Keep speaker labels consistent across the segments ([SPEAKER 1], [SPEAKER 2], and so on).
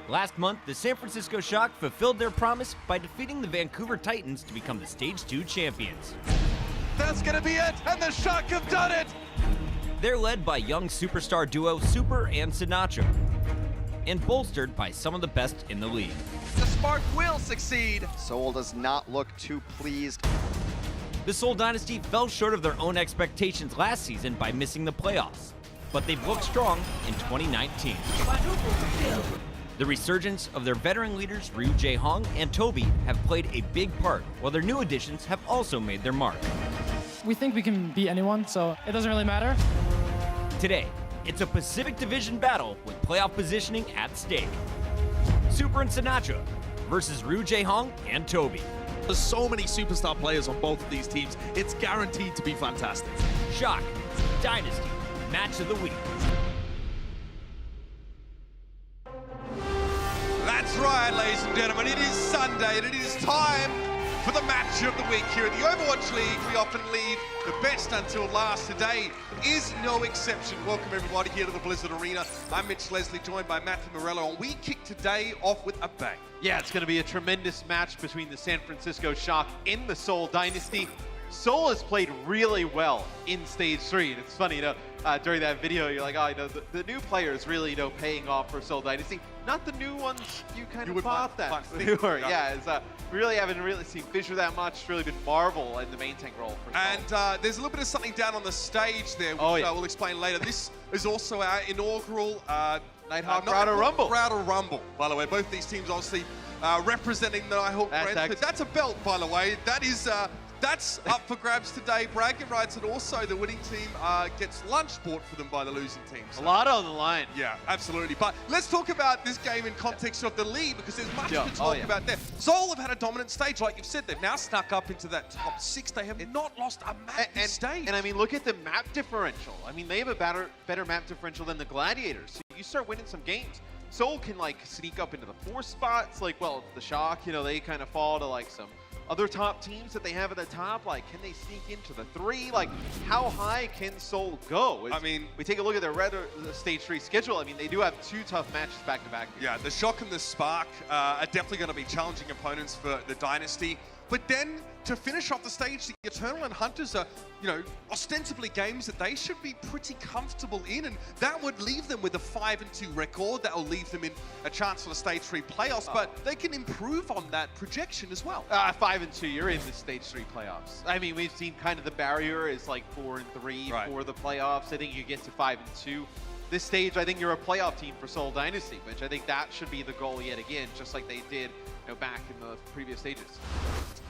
[SPEAKER 1] Last month, the San Francisco Shock fulfilled their promise by defeating the Vancouver Titans to become the Stage 2 champions.
[SPEAKER 2] That's gonna be it, and the Shock have done it!
[SPEAKER 1] They're led by young superstar duo Super and Sinatra, and bolstered by some of the best in the league.
[SPEAKER 2] The Spark will succeed!
[SPEAKER 3] Seoul does not look too pleased.
[SPEAKER 1] The Seoul Dynasty fell short of their own expectations last season by missing the playoffs, but they've looked strong in 2019. The resurgence of their veteran leaders Ryu Jae-hong and Toby have played a big part, while their new additions have also made their mark.
[SPEAKER 4] We think we can beat anyone, so it doesn't really matter.
[SPEAKER 1] Today, it's a Pacific Division battle with playoff positioning at stake. Super and Sinatra versus Ryu Jae-hong and Toby.
[SPEAKER 2] There's so many superstar players on both of these teams, it's guaranteed to be fantastic.
[SPEAKER 1] Shock Dynasty Match of the Week.
[SPEAKER 5] That's right, ladies and gentlemen, it is Sunday and it is time for the match of the week here in the Overwatch League. We often leave the best until last. Today is no exception. Welcome everybody here to the Blizzard Arena. I'm Mitch Leslie, joined by Matthew Morello, and we kick today off with a bang.
[SPEAKER 6] Yeah, it's going to be a tremendous match between the San Francisco Shock in the Seoul Dynasty. Seoul has played really well in Stage 3, and it's funny, during that video, you're like, oh, the new players really, paying off for Seoul Dynasty. Not the new ones you kind of thought that were. Yeah, it's, we really haven't seen Fisher that much. It's really been Marvel in the main tank role for Seoul.
[SPEAKER 5] And there's a little bit of something down on the stage there, which we'll explain later. This is also our inaugural
[SPEAKER 6] Nighthawk Router Rumble.
[SPEAKER 5] Router Rumble, by the way. Both these teams obviously representing the Nighthawk brand. That's a belt, by the way. That's up for grabs today. Bragging rights, and also the winning team gets lunch bought for them by the losing team. So,
[SPEAKER 6] a lot on the line.
[SPEAKER 5] Yeah, absolutely. But let's talk about this game in context of the league, because there's much to talk about there. Seoul have had a dominant stage, like you've said. They've now snuck up into that top 6. They have not lost a map this stage.
[SPEAKER 6] And I mean, look at the map differential. I mean, they have a better map differential than the Gladiators. So you start winning some games. Seoul can sneak up into the 4 spots. The Shock, they kind of fall to some other top teams that they have at the top. Can they sneak into the 3? How high can Seoul go? We take a look at their Stage 3 schedule. I mean, they do have 2 tough matches back-to-back.
[SPEAKER 5] Yeah, the Shock and the Spark are definitely going to be challenging opponents for the Dynasty. But then, to finish off the stage, the Eternal and Hunters are, ostensibly games that they should be pretty comfortable in, and that would leave them with a 5-2 record. That will leave them in a chance for the Stage 3 playoffs, but they can improve on that projection as well.
[SPEAKER 6] 5-2, you're in the Stage 3 playoffs. I mean, we've seen kind of the barrier is 4-3 for the playoffs. I think you get to 5-2. This stage, I think you're a playoff team for Seoul Dynasty, which I think that should be the goal yet again, just like they did back in the previous stages.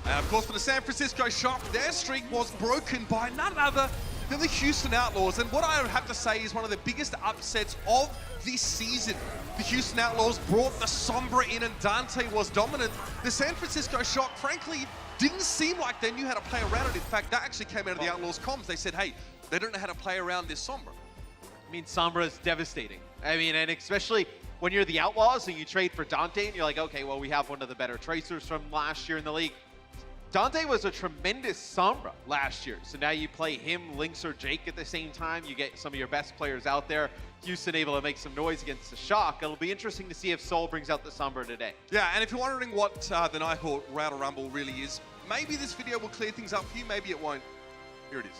[SPEAKER 5] And of course, for the San Francisco Shock, their streak was broken by none other than the Houston Outlaws. And what I have to say is one of the biggest upsets of this season. The Houston Outlaws brought the Sombra in, and Dante was dominant. The San Francisco Shock, frankly, didn't seem like they knew how to play around it. In fact, that actually came out of the Outlaws comms. They said, hey, they don't know how to play around this Sombra.
[SPEAKER 6] I mean, Sombra is devastating. I mean, and especially when you're the Outlaws and you trade for Dante and you're like, okay, well, we have one of the better tracers from last year in the league. Dante was a tremendous Sombra last year. So now you play him, Lynx, or Jake at the same time. You get some of your best players out there. Houston able to make some noise against the Shock. It'll be interesting to see if Seoul brings out the Sombra today.
[SPEAKER 5] Yeah, and if you're wondering what the Nighthawk Router Rumble really is, maybe this video will clear things up for you, maybe it won't. Here it is.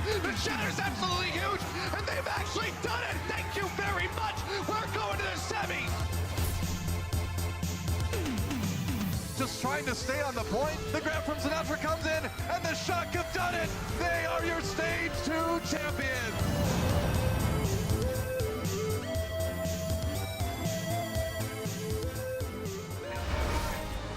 [SPEAKER 2] The Shatter's absolutely huge, and they've actually done it! Thank you very much! We're going to the semis! Just trying to stay on the point. The grab from Sinatra comes in, and the Shock have done it! They are your Stage 2 champions!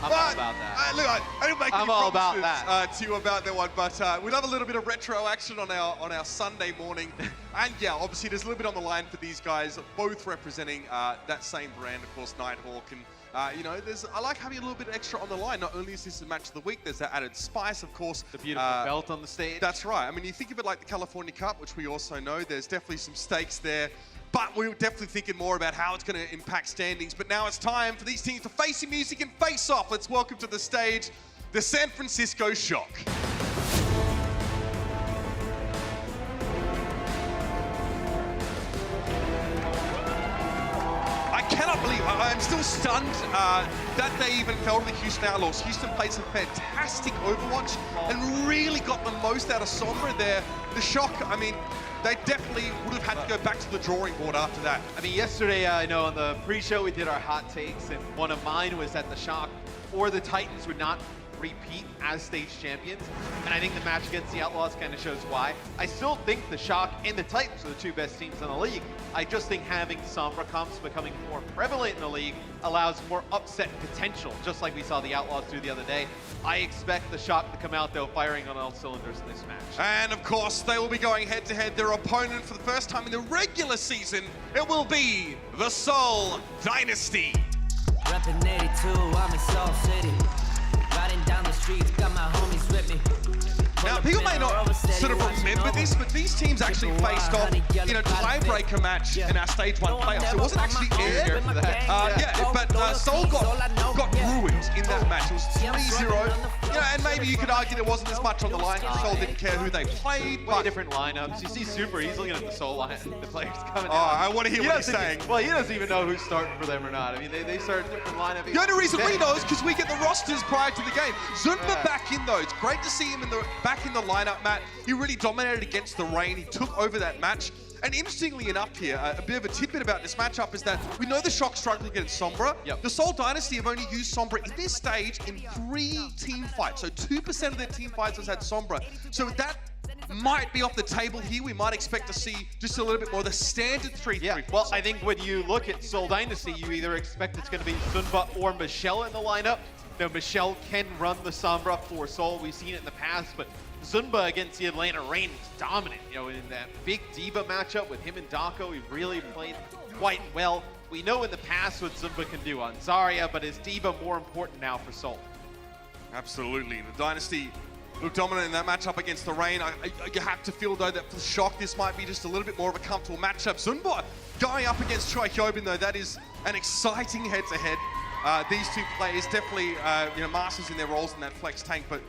[SPEAKER 6] I'm all about that.
[SPEAKER 5] Look, I didn't make
[SPEAKER 6] I'm
[SPEAKER 5] any
[SPEAKER 6] all about
[SPEAKER 5] promises
[SPEAKER 6] that.
[SPEAKER 5] to you about that one, but we love a little bit of retro action on our Sunday morning. And yeah, obviously there's a little bit on the line for these guys, both representing that same brand, of course, Nighthawk. And I like having a little bit extra on the line. Not only is this the match of the week, there's that added spice, of course.
[SPEAKER 6] The beautiful belt on the stage.
[SPEAKER 5] That's right. I mean, you think of it like the California Cup, which we also know, there's definitely some stakes there. But we were definitely thinking more about how it's going to impact standings. But now it's time for these teams to face the music and face off. Let's welcome to the stage the San Francisco Shock. I cannot believe, I'm still stunned that they even fell to the Houston Outlaws. Houston played some fantastic Overwatch and really got the most out of Sombra there. The Shock, I mean, they definitely would have had to go back to the drawing board after that.
[SPEAKER 6] I mean, yesterday, I know on the pre-show we did our hot takes, and one of mine was that the Shock or the Titans would not repeat as stage champions, and I think the match against the Outlaws kind of shows why. I still think the Shock and the Titans are the two best teams in the league. I just think having Sombra comps becoming more prevalent in the league allows more upset potential, just like we saw the Outlaws do the other day. I expect the Shock to come out, though, firing on all cylinders in this match.
[SPEAKER 5] And of course, they will be going head-to-head. Their opponent for the first time in the regular season, it will be the Seoul Dynasty.
[SPEAKER 7] Reppin' 82, I'm in Seoul City. Riding down the streets, got my homies with me.
[SPEAKER 5] Now, people may not sort of remember this, but these teams actually faced off in a tiebreaker match in our Stage 1 playoffs. It wasn't actually aired. But Seoul got ruined in that match. It was 3-0. You know, and maybe you could argue there wasn't as much on the line because Seoul didn't care who they played.
[SPEAKER 6] Way different lineups. You see Super, he's looking at the Seoul line, the players coming out.
[SPEAKER 5] I want to hear what he's saying.
[SPEAKER 6] Well, he doesn't even know who's starting for them or not. I mean, they start a different lineup.
[SPEAKER 5] The only reason we know is because we get the rosters prior to the game. Zunba back in though. It's great to see him back in the lineup, Matt. He really dominated against the rain. He took over that match. And interestingly enough here, a bit of a tidbit about this matchup is that we know the Shock struggled against Sombra.
[SPEAKER 6] Yep.
[SPEAKER 5] The Seoul Dynasty have only used Sombra in this stage in 3 team fights. So 2% of their team fights has had Sombra. So that might be off the table here. We might expect to see just a little bit more of the standard 3-3.
[SPEAKER 6] Yeah, well, I think when you look at Seoul Dynasty, you either expect it's going to be Zunba or Michelle in the lineup. Now, Michelle can run the Sombra for Seoul. We've seen it in the past, but Zunba against the Atlanta Reign was dominant. You know, in that big Diva matchup with him and Dako, he really played quite well. We know in the past what Zunba can do on Zarya, but is Diva more important now for Seoul?
[SPEAKER 5] Absolutely. The Dynasty looked dominant in that matchup against the Reign. I have to feel, though, that for the Shock, this might be just a little bit more of a comfortable matchup. Zunba going up against Choi Hyobin, though, that is an exciting head-to-head. These two players definitely, masters in their roles in that flex tank, but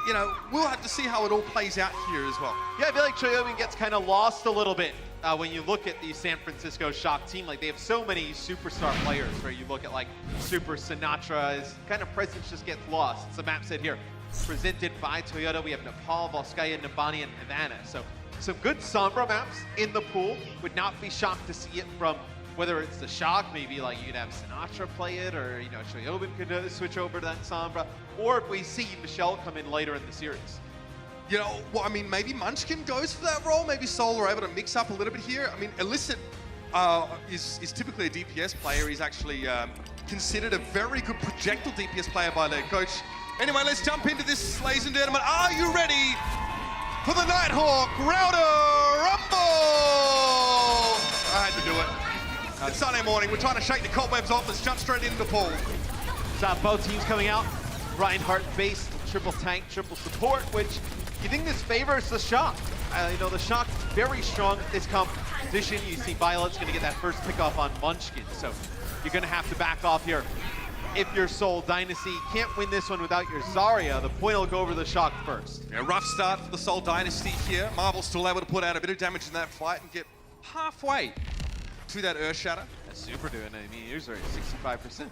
[SPEAKER 5] you know, we'll have to see how it all plays out here as well.
[SPEAKER 6] Yeah, I feel like Choi Hyobin gets kind of lost a little bit when you look at the San Francisco Shock team. Like, they have so many superstar players where you look at like Super Sinatra, his kind of presence just gets lost. It's a map set here presented by Toyota. We have Nepal, Volskaya, Nabani, and Havana. So some good Sombra maps in the pool. Would not be shocked to see it from whether it's the Shock, maybe like you could have Sinatra play it, or you know, Choi Hyobin could switch over to that Sombra, or if we see Michelle come in later in the series.
[SPEAKER 5] You know, well, I mean, maybe Munchkin goes for that role. Maybe Seoul are able to mix up a little bit here. I mean, Illicit is typically a DPS player. He's actually considered a very good projectile DPS player by their coach. Anyway, let's jump into this, ladies and gentlemen. Are you ready for the Nighthawk Router Rumble? I had to do it. It's Sunday morning. We're trying to shake the cobwebs off. Let's jump straight into the pool.
[SPEAKER 6] So both teams coming out. Reinhardt base, triple tank, triple support, which you think this favors the Shock. You know, the Shock very strong at this competition. You see Violet's going to get that first pick off on Munchkin, so you're going to have to back off here. If you're Seoul Dynasty, you can't win this one without your Zarya. The point will go over the Shock first.
[SPEAKER 5] Yeah, rough start for the Seoul Dynasty here. Marvel's still able to put out a bit of damage in that fight and get halfway to that Earth Shatter.
[SPEAKER 6] That's Super doing it. I mean, user at 65%.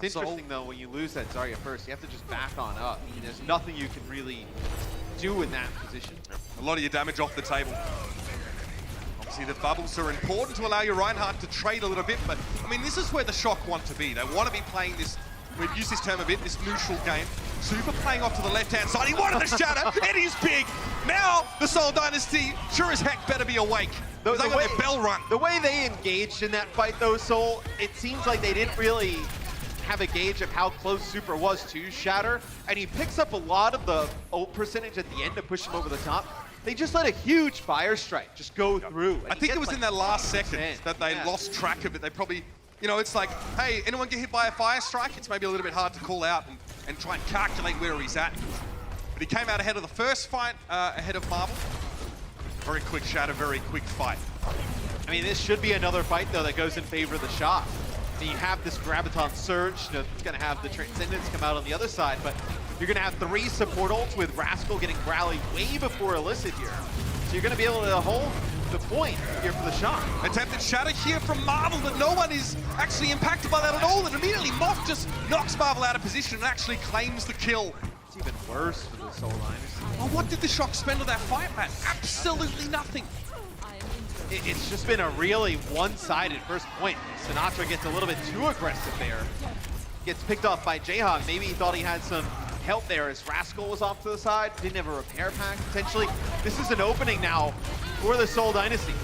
[SPEAKER 6] It's interesting, though, when you lose that Zarya first, you have to just back on up. I mean, there's nothing you can really do in that position.
[SPEAKER 5] A lot of your damage off the table. Obviously, the bubbles are important to allow your Reinhardt to trade a little bit, but, I mean, this is where the Shock want to be. They want to be playing this, we've used this term a bit, this neutral game. Super playing off to the left-hand side. He wanted the shatter. It is big. Now, the Seoul Dynasty, sure as heck, better be awake. They got their bell rung.
[SPEAKER 6] The way they engaged in that fight, though, Seoul, it seems like they didn't really have a gauge of how close Super was to Shatter, and he picks up a lot of the ult percentage at the end to push him over the top. They just let a huge fire strike just go through.
[SPEAKER 5] I think it was like in that last second that they lost track of it. They probably, you know, it's like, hey, anyone get hit by a fire strike? It's maybe a little bit hard to call out and try and calculate where he's at. But he came out ahead of the first fight, ahead of Marvel. Very quick Shatter, very quick fight.
[SPEAKER 6] I mean, this should be another fight, though, that goes in favor of the Shock. And you have this Graviton Surge, you know, it's gonna have the Transcendence come out on the other side, but you're gonna have 3 support ults with Rascal getting rallied way before Illicit here. So you're gonna be able to hold the point here for the Shock.
[SPEAKER 5] Attempted shatter here from Marvel, but no one is actually impacted by that at all. And immediately Moth just knocks Marvel out of position and actually claims the kill.
[SPEAKER 6] It's even worse for the Seoul Dynasty.
[SPEAKER 5] Oh, what did the Shock spend on that fight, man? Absolutely nothing.
[SPEAKER 6] It's just been a really one-sided first point. Sinatra gets a little bit too aggressive there. Gets picked off by Jayhawk. Maybe he thought he had some help there as Rascal was off to the side. Didn't have a repair pack, potentially. This is an opening now for the Seoul Dynasty.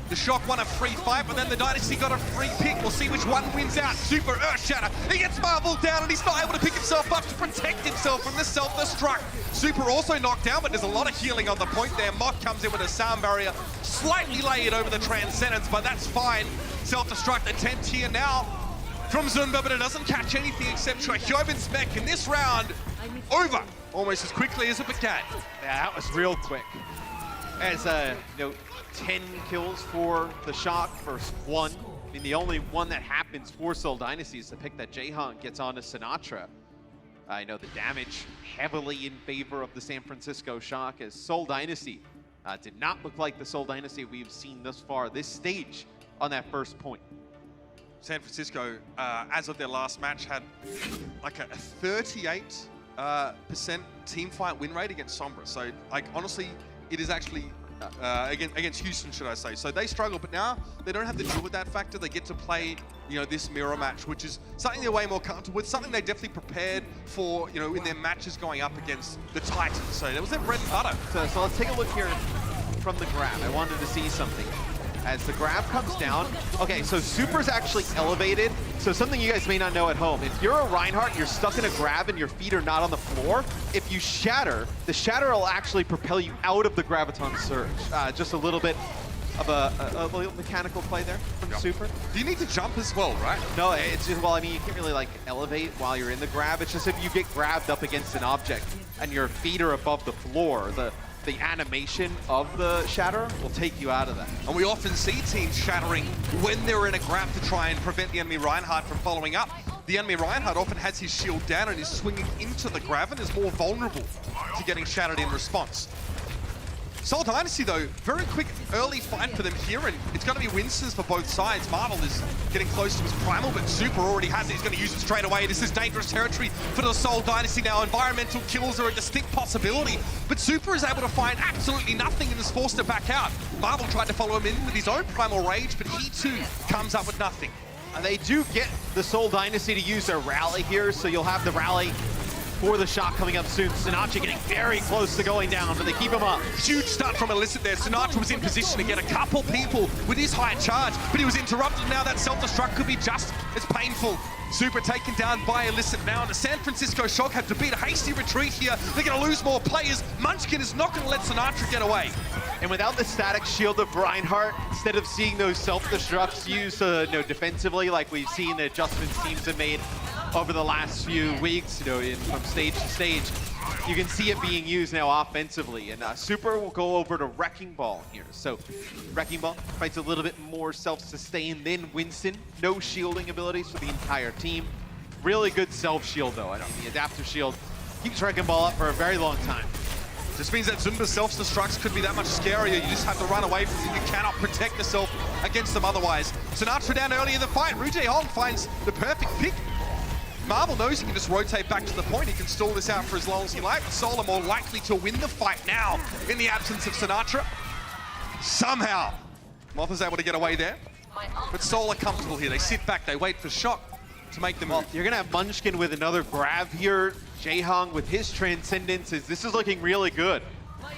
[SPEAKER 5] The Shock won a free fight, but then the Dynasty got a free pick. We'll see which one wins out. Super Earth Shatter. He gets Marvel down, and he's not able to pick himself up to protect himself from the self-destruct. Super also knocked down, but there's a lot of healing on the point there. Moth comes in with a sound barrier, slightly layered over the Transcendence, but that's fine. Self-destruct attempt here now from Zunba, but it doesn't catch anything except Trachobin's mech in this round. Over almost as quickly as it began.
[SPEAKER 6] Yeah, that was real quick. As, 10 kills for the Shock versus 1. I mean, the only one that happens for Seoul Dynasty is the pick that Jayhawk gets onto Sinatra. I know the damage heavily in favor of the San Francisco Shock, as Seoul Dynasty did not look like the Seoul Dynasty we've seen thus far this stage on that first point.
[SPEAKER 5] San Francisco, as of their last match, had like a 38% team fight win rate against Sombra. So, like, honestly, it is actually against Houston, should I say. So they struggle, but now they don't have to deal with that factor. They get to play, this mirror match, which is something they're way more comfortable with, something they definitely prepared for, in their matches going up against the Titans. So that was their bread and butter.
[SPEAKER 6] So let's take a look here from the grab. I wanted to see something. As the grab comes down, okay, so Super's actually elevated. So something you guys may not know at home, if you're a Reinhardt, you're stuck in a grab and your feet are not on the floor, if you shatter, the shatter will actually propel you out of the Graviton Surge. Just a little bit of a little mechanical play there from Super.
[SPEAKER 5] Do you need to jump as well, right?
[SPEAKER 6] No, it's just, well, I mean, you can't really like elevate while you're in the grab. It's just if you get grabbed up against an object and your feet are above the floor, the animation of the shatter will take you out of that.
[SPEAKER 5] And we often see teams shattering when they're in a grab to try and prevent the enemy Reinhardt from following up. The enemy Reinhardt often has his shield down and is swinging into the grab and is more vulnerable to getting shattered in response. Seoul Dynasty, though, very quick early fight for them here, and it's going to be Winston's for both sides. Marvel is getting close to his primal, but Super already has it. He's going to use it straight away. This is dangerous territory for the Seoul Dynasty now. Environmental kills are a distinct possibility, but Super is able to find absolutely nothing and is forced to back out. Marvel tried to follow him in with his own primal rage, but he too comes up with nothing.
[SPEAKER 6] They do get the Seoul Dynasty to use their rally here, so you'll have the rally for the Shock coming up soon. Sinatra getting very close to going down, but they keep him up.
[SPEAKER 5] Huge start from Illicit there. Sinatra was in position to get a couple people with his high charge, but he was interrupted. Now that self-destruct could be just as painful. Super taken down by Illicit now, and the San Francisco Shock have to beat a hasty retreat here. They're going to lose more players. Munchkin is not going to let Sinatra get away.
[SPEAKER 6] And without the static shield of Reinhardt, instead of seeing those self-destructs used defensively like we've seen the adjustments teams have made over the last few weeks, from stage to stage, you can see it being used now offensively. And Super will go over to Wrecking Ball here. So Wrecking Ball fights a little bit more self-sustained than Winston. No shielding abilities for the entire team. Really good self-shield though. The adaptive shield keeps Wrecking Ball up for a very long time.
[SPEAKER 5] Just means that Zunba's self-destructs could be that much scarier. You just have to run away from them. You cannot protect yourself against them otherwise. Sinatra down early in the fight. Rujay Hong finds the perfect pick. Marvel knows he can just rotate back to the point. He can stall this out for as long as he likes. Seoul are more likely to win the fight now in the absence of Sinatra. Somehow, Moth is able to get away there. But Seoul are comfortable here. They sit back, they wait for Shock to make the move.
[SPEAKER 6] You're going to have Munchkin with another grab here. Jayhong with his Transcendence. This is looking really good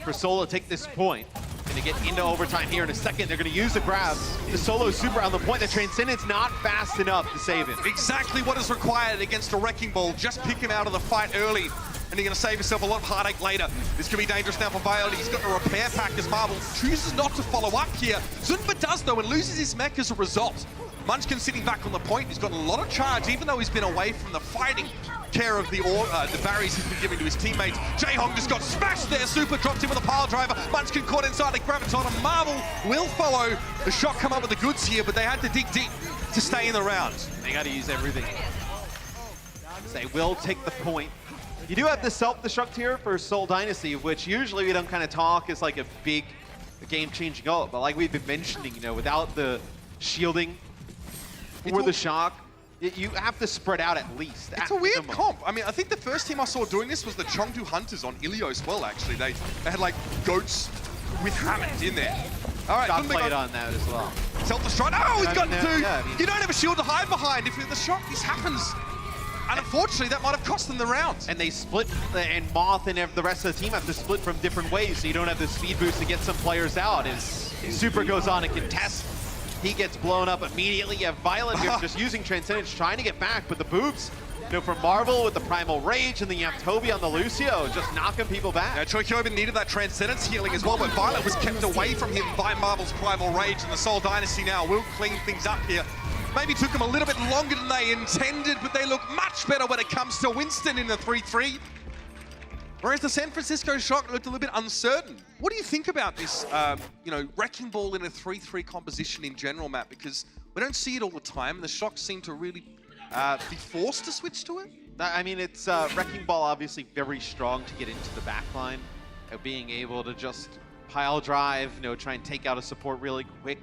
[SPEAKER 6] for Seoul to take this point. Going to get into overtime here in a second. They're going to use the grab. The solo Super on the point. The Transcendence not fast enough to save him.
[SPEAKER 5] Exactly what is required against a Wrecking Ball. Just pick him out of the fight early, and you're going to save yourself a lot of heartache later. This could be dangerous now for Violet. He's got a repair pack as Marvel chooses not to follow up here. Zunba does, though, and loses his mech as a result. Munchkin sitting back on the point. He's got a lot of charge, even though he's been away from the fighting care of the barriers he's been giving to his teammates. Jayhong just got smashed there. Super dropped him with a pile driver. Munchkin caught inside the Graviton, and Marvel will follow. The Shock come up with the goods here, but they had to dig deep to stay in the round.
[SPEAKER 6] They got to use everything. They will take the point. You do have the self-destruct here for Seoul Dynasty, which usually we don't kind of talk as like a big game-changing ult, but like we've been mentioning, you know, without the shielding or the shock, you have to spread out at least.
[SPEAKER 5] It's a weird comp. I mean, I think the first team I saw doing this was the Chengdu Hunters on Ilio as well, actually. They had like goats with Hammond in there. All right,
[SPEAKER 6] Shock played on that as well.
[SPEAKER 5] Self-destruct. Oh, he's got two.
[SPEAKER 6] Yeah, I mean,
[SPEAKER 5] you don't have a shield to hide behind. If the shock, this happens. And unfortunately, that might have cost them the round.
[SPEAKER 6] And they split, and Moth and the rest of the team have to split from different ways, so you don't have the speed boost to get some players out. As Super goes on a contest, he gets blown up immediately. You have Violet here just using Transcendence, trying to get back, but the boobs, you know, from Marvel with the Primal Rage, and then you have Toby on the Lucio, just knocking people back.
[SPEAKER 5] Now, Choi Kyobin needed that Transcendence healing as well, but Violet was kept away from him by Marvel's Primal Rage, and the Seoul Dynasty now will clean things up here. Maybe took them a little bit longer than they intended, but they look much better when it comes to Winston in the 3-3. Whereas the San Francisco Shock looked a little bit uncertain. What do you think about this, you know, Wrecking Ball in a 3-3 composition in general, Matt? Because we don't see it all the time, and the Shock seem to really be forced to switch to it.
[SPEAKER 6] I mean, it's Wrecking Ball obviously very strong to get into the backline, being able to just pile drive, you know, try and take out a support really quick.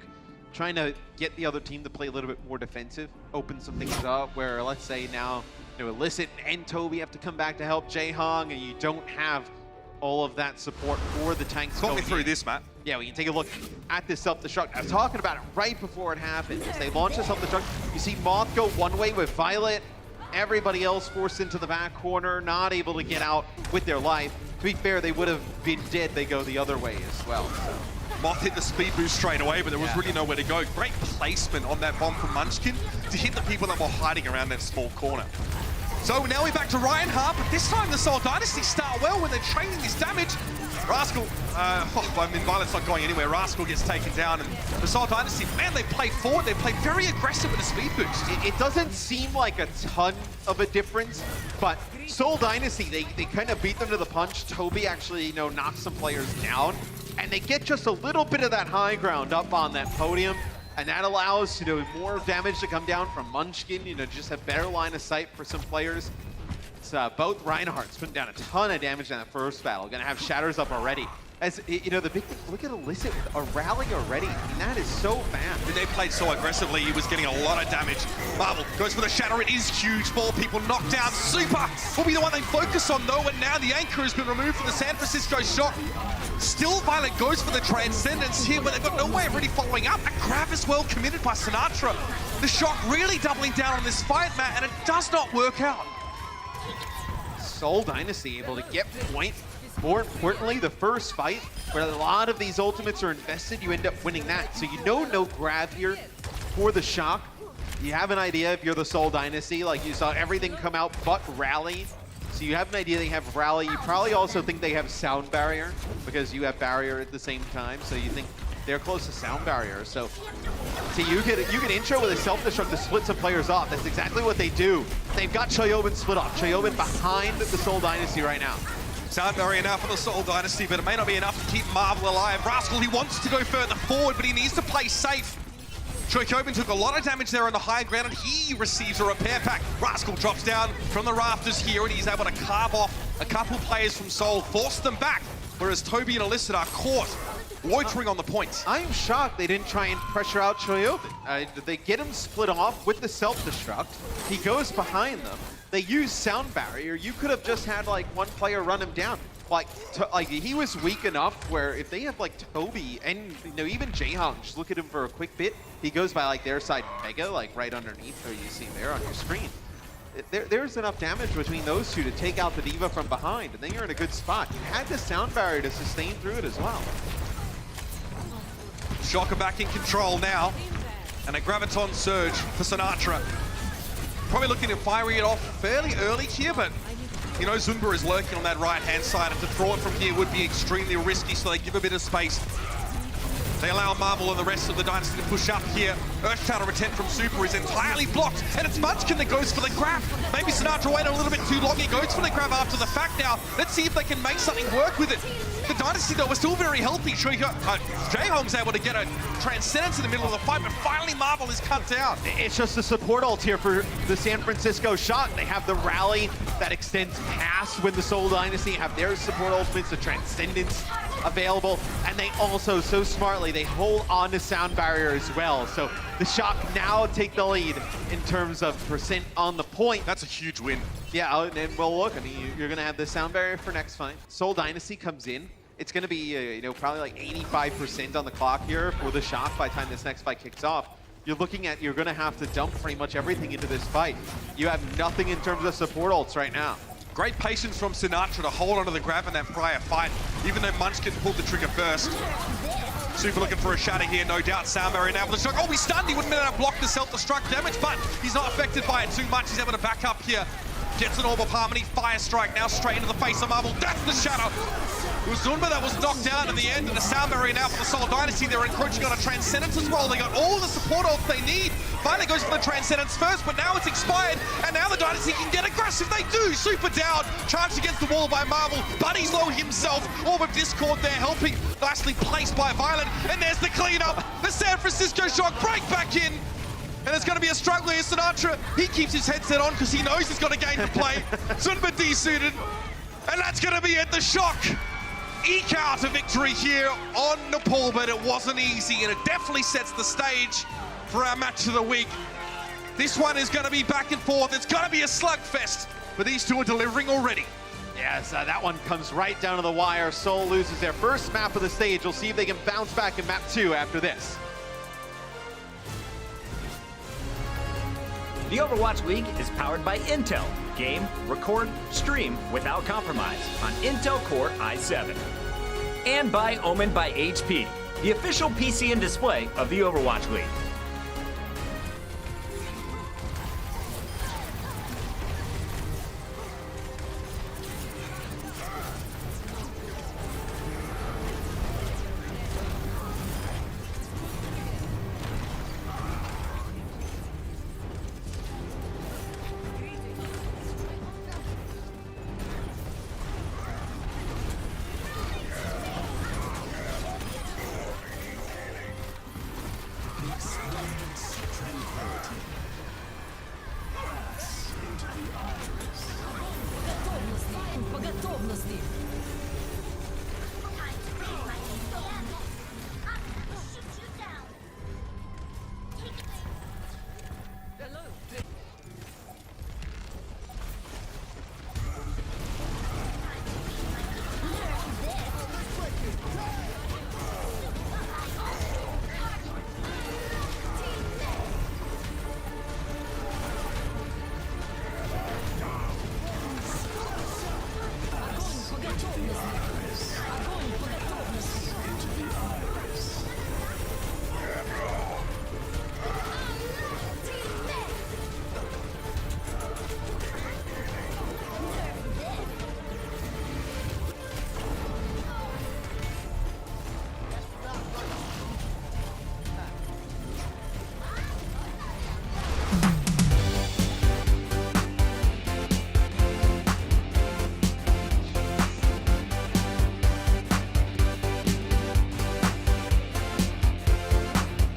[SPEAKER 6] Trying to get the other team to play a little bit more defensive, open some things up where, let's say now, you know, Illicit and Toby have to come back to help Jaehong, and you don't have all of that support for the tanks.
[SPEAKER 5] Talk me through this, Matt.
[SPEAKER 6] Yeah, we can take a look at this self-destruct. I was talking about it right before it happened. As they launch the self-destruct, you see Moth go one way with Violet, everybody else forced into the back corner, not able to get out with their life. To be fair, they would have been dead. They go the other way as well. So.
[SPEAKER 5] Moth hit the speed boost straight away, but there was really nowhere to go. Great placement on that bomb from Munchkin to hit the people that were hiding around that small corner. So now we're back to Reinhardt, but this time the Seoul Dynasty start well when they're trading this damage. Rascal, I mean, Violet's not going anywhere. Rascal gets taken down, and the Seoul Dynasty, man, they play forward. They play very aggressive with the speed boost.
[SPEAKER 6] It doesn't seem like a ton of a difference, but Seoul Dynasty, they kind of beat them to the punch. Toby actually, you know, knocks some players down. And they get just a little bit of that high ground up on that podium, and that allows, you know, more damage to come down from Munchkin, you know, just have better line of sight for some players. It's both Reinhardt's putting down a ton of damage in that first battle, gonna have Shatters up already. As, you know, the big thing, look at Illicit with a rally already. I mean, that is so fast.
[SPEAKER 5] When they played so aggressively, he was getting a lot of damage. Marvel goes for the Shatter, it is huge. 4 people knocked down. Super will be the one they focus on though, and now the anchor has been removed from the San Francisco Shock. Still, Violet goes for the Transcendence here, but they've got no way of really following up. A grab is well committed by Sinatra. The Shock really doubling down on this fight, Matt, and it does not work out.
[SPEAKER 6] Seoul Dynasty able to get point. More importantly, the first fight, where a lot of these ultimates are invested, you end up winning that. So you know no grab here for the Shock. You have an idea if you're the Seoul Dynasty, like you saw everything come out but rally. So you have an idea they have rally. You probably also think they have sound barrier because you have barrier at the same time. So you think they're close to sound barrier. So you can intro with a self-destruct to split some players off. That's exactly what they do. They've got Choyobin split off. Choyobin behind the Seoul Dynasty right now.
[SPEAKER 5] Sound barrier enough for the Seoul Dynasty, but it may not be enough to keep Marvel alive. Rascal, he wants to go further forward, but he needs to play safe. Choi Kyobin took a lot of damage there on the high ground, and he receives a repair pack. Rascal drops down from the rafters here, and he's able to carve off a couple players from Seoul, force them back, whereas Toby and Illicit are caught loitering on the point.
[SPEAKER 6] I am shocked they didn't try and pressure out Choyobin. They get him split off with the self-destruct. He goes behind them. They use sound barrier. You could have just had like one player run him down. Like he was weak enough where if they have like Toby and, you know, even Jaehong, just look at him for a quick bit. He goes by like their side Mega, like right underneath, or you see there on your screen. There's enough damage between those two to take out the Diva from behind, and then you're in a good spot. You had the sound barrier to sustain through it as well.
[SPEAKER 5] Shocker back in control now, and a Graviton Surge for Sinatra. Probably looking to fire it off fairly early here, but you know Zunba is lurking on that right-hand side, and to throw it from here would be extremely risky, so they give a bit of space. They allow Marvel and the rest of the Dynasty to push up here. Earth Shadow Retent from Super is entirely blocked, and it's Munchkin that goes for the grab. Maybe Sinatra waited a little bit too long. He goes for the grab after the fact now. Let's see if they can make something work with it. The Dynasty, though, are still very healthy. J-Hong's able to get a Transcendence in the middle of the fight, but finally Marvel is cut down.
[SPEAKER 6] It's just a support ult here for the San Francisco Shock. They have the rally that extends past when the Seoul Dynasty have their support ultimates, the Transcendence available, and they also, so smartly, they hold on to Sound Barrier as well. So the Shock now take the lead in terms of percent on the point.
[SPEAKER 5] That's a huge win.
[SPEAKER 6] Yeah, and well, look, I mean, you're going to have the Sound Barrier for next fight. Seoul Dynasty comes in. It's going to be, probably like 85% on the clock here for the Shock by the time this next fight kicks off. You're looking at, you're going to have to dump pretty much everything into this fight. You have nothing in terms of support ults right now.
[SPEAKER 5] Great patience from Sinatra to hold onto the grab in that prior fight, even though Munchkin pulled the trigger first. Super looking for a shatter here, no doubt. Sound Barrier now with the shock. Oh, he's stunned. He wouldn't have been able to block the self-destruct damage, but he's not affected by it too much. He's able to back up here. Gets an Orb of Harmony, Fire Strike now straight into the face of Marvel. That's the shadow. It was Zunba that was knocked down in the end, and the Sound Barrier now for the Seoul Dynasty. They're encroaching on a Transcendence as well. They got all the support ults they need. Finally goes for the Transcendence first, but now it's expired, and now the Dynasty can get aggressive. They do. Super down, charged against the wall by Marvel. Buddy's low himself. Orb of Discord there helping. Nicely placed by Violent, and there's the cleanup. The San Francisco Shock break back in. And it's going to be a struggle here. Sinatra, he keeps his headset on because he knows he's got a game to play. Zunba desuited. And that's going to be it. The Shock eke out a victory here on Nepal, but it wasn't easy, and it definitely sets the stage for our match of the week. This one is going to be back and forth. It's going to be a slugfest, but these two are delivering already.
[SPEAKER 6] Yes, that one comes right down to the wire. Seoul loses their first map of the stage. We'll see if they can bounce back in map 2 after this.
[SPEAKER 8] The Overwatch League is powered by Intel. Game, record, stream without compromise on Intel Core i7. And by Omen by HP, the official PC and display of the Overwatch League.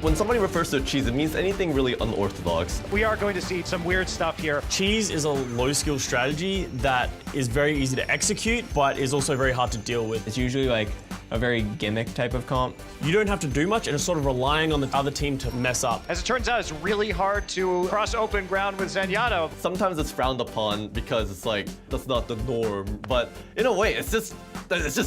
[SPEAKER 9] When somebody refers to cheese, it means anything really unorthodox.
[SPEAKER 10] We are going to see some weird stuff here.
[SPEAKER 11] Cheese is a low-skill strategy that is very easy to execute, but is also very hard to deal with.
[SPEAKER 12] It's usually like a very gimmick type of comp.
[SPEAKER 11] You don't have to do much, and it's sort of relying on the other team to mess up.
[SPEAKER 10] As it turns out, it's really hard to cross open ground with Zenyatta.
[SPEAKER 9] Sometimes it's frowned upon because it's like, that's not the norm. But in a way, it's just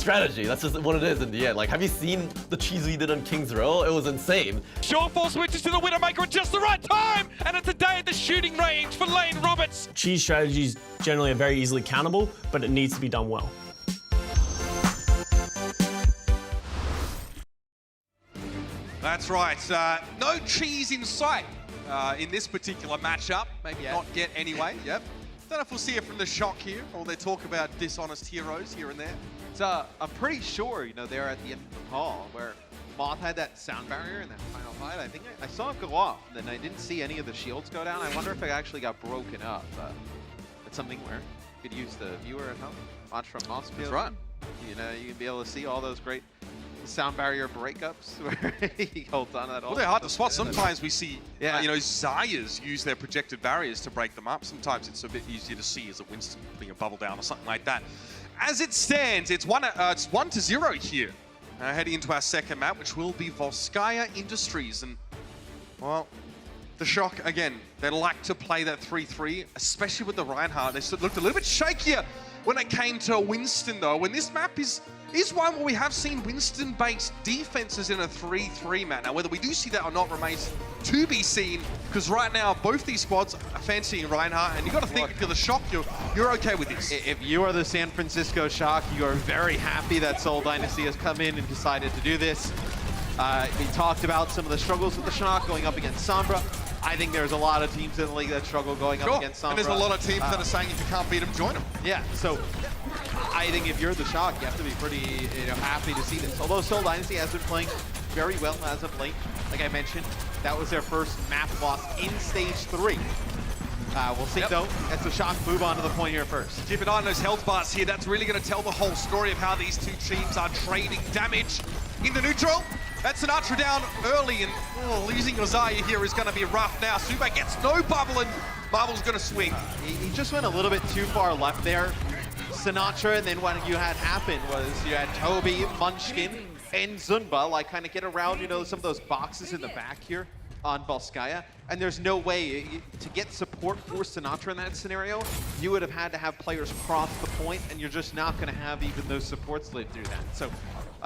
[SPEAKER 9] strategy. That's just what it is in the end. Like, have you seen the cheese we did on King's Row? It was insane.
[SPEAKER 5] Shortfall switches to the Widowmaker at just the right time, and it's a day at the shooting range for Lane Roberts.
[SPEAKER 11] Cheese strategies generally are very easily countable, but it needs to be done well.
[SPEAKER 5] That's right. No cheese in sight in this particular matchup. Maybe not yet anyway. Yep. Don't know if we'll see it from the Shock here, or they talk about dishonest heroes here and there.
[SPEAKER 6] So I'm pretty sure, they're at the end of the call where Moth had that sound barrier in that final fight. I think I saw it go off, and then I didn't see any of the shields go down. I wonder if it actually got broken up. It's something where you could use the viewer at home, watch from Moth's field.
[SPEAKER 5] That's right.
[SPEAKER 6] You know, you can be able to see all those great sound barrier breakups where he holds on to that.
[SPEAKER 5] Well, they're hard to spot. Sometimes we see,
[SPEAKER 6] Yeah.
[SPEAKER 5] you know, Zaya's use their projected barriers to break them up. Sometimes it's a bit easier to see as a Winston putting a bubble down or something like that. As it stands, it's 1-0 here. Heading into our second map, which will be Volskaya Industries. And, well, the Shock, again, they like to play that 3-3, especially with the Reinhardt. They looked a little bit shakier when it came to Winston, though. When this map is one where we have seen Winston-based defenses in a 3-3 map. Now, whether we do see that or not remains to be seen, because right now, both these squads are fancying Reinhardt, and you got to think if you're the Shock, you're okay with this.
[SPEAKER 6] If you are the San Francisco Shock, you are very happy that Seoul Dynasty has come in and decided to do this. We talked about some of the struggles with the Shock going up against Sombra. I think there's a lot of teams in the league that struggle going up against Sombra.
[SPEAKER 5] And there's a lot of teams that are saying if you can't beat them, join them.
[SPEAKER 6] Yeah, so I think if you're the Shock, you have to be pretty happy to see this. Although Seoul Dynasty has been playing very well as of late. Like I mentioned, that was their first map loss in Stage 3. We'll see, though, as the Shock move on to the point here first.
[SPEAKER 5] Keep an eye on those health bars here. That's really going to tell the whole story of how these two teams are trading damage in the neutral. That's Sinatra down early, and losing Ozaya here is going to be rough now. Super gets no bubble, and Bubble's going to swing.
[SPEAKER 6] He just went a little bit too far left there, Sinatra, and then what you had happen was you had Toby, Munchkin, and Zunba, like, kind of get around, you know, some of those boxes in the back here on Volskaya, and there's no way to get support for Sinatra in that scenario. You would have had to have players cross the point, and you're just not going to have even those supports live through that. So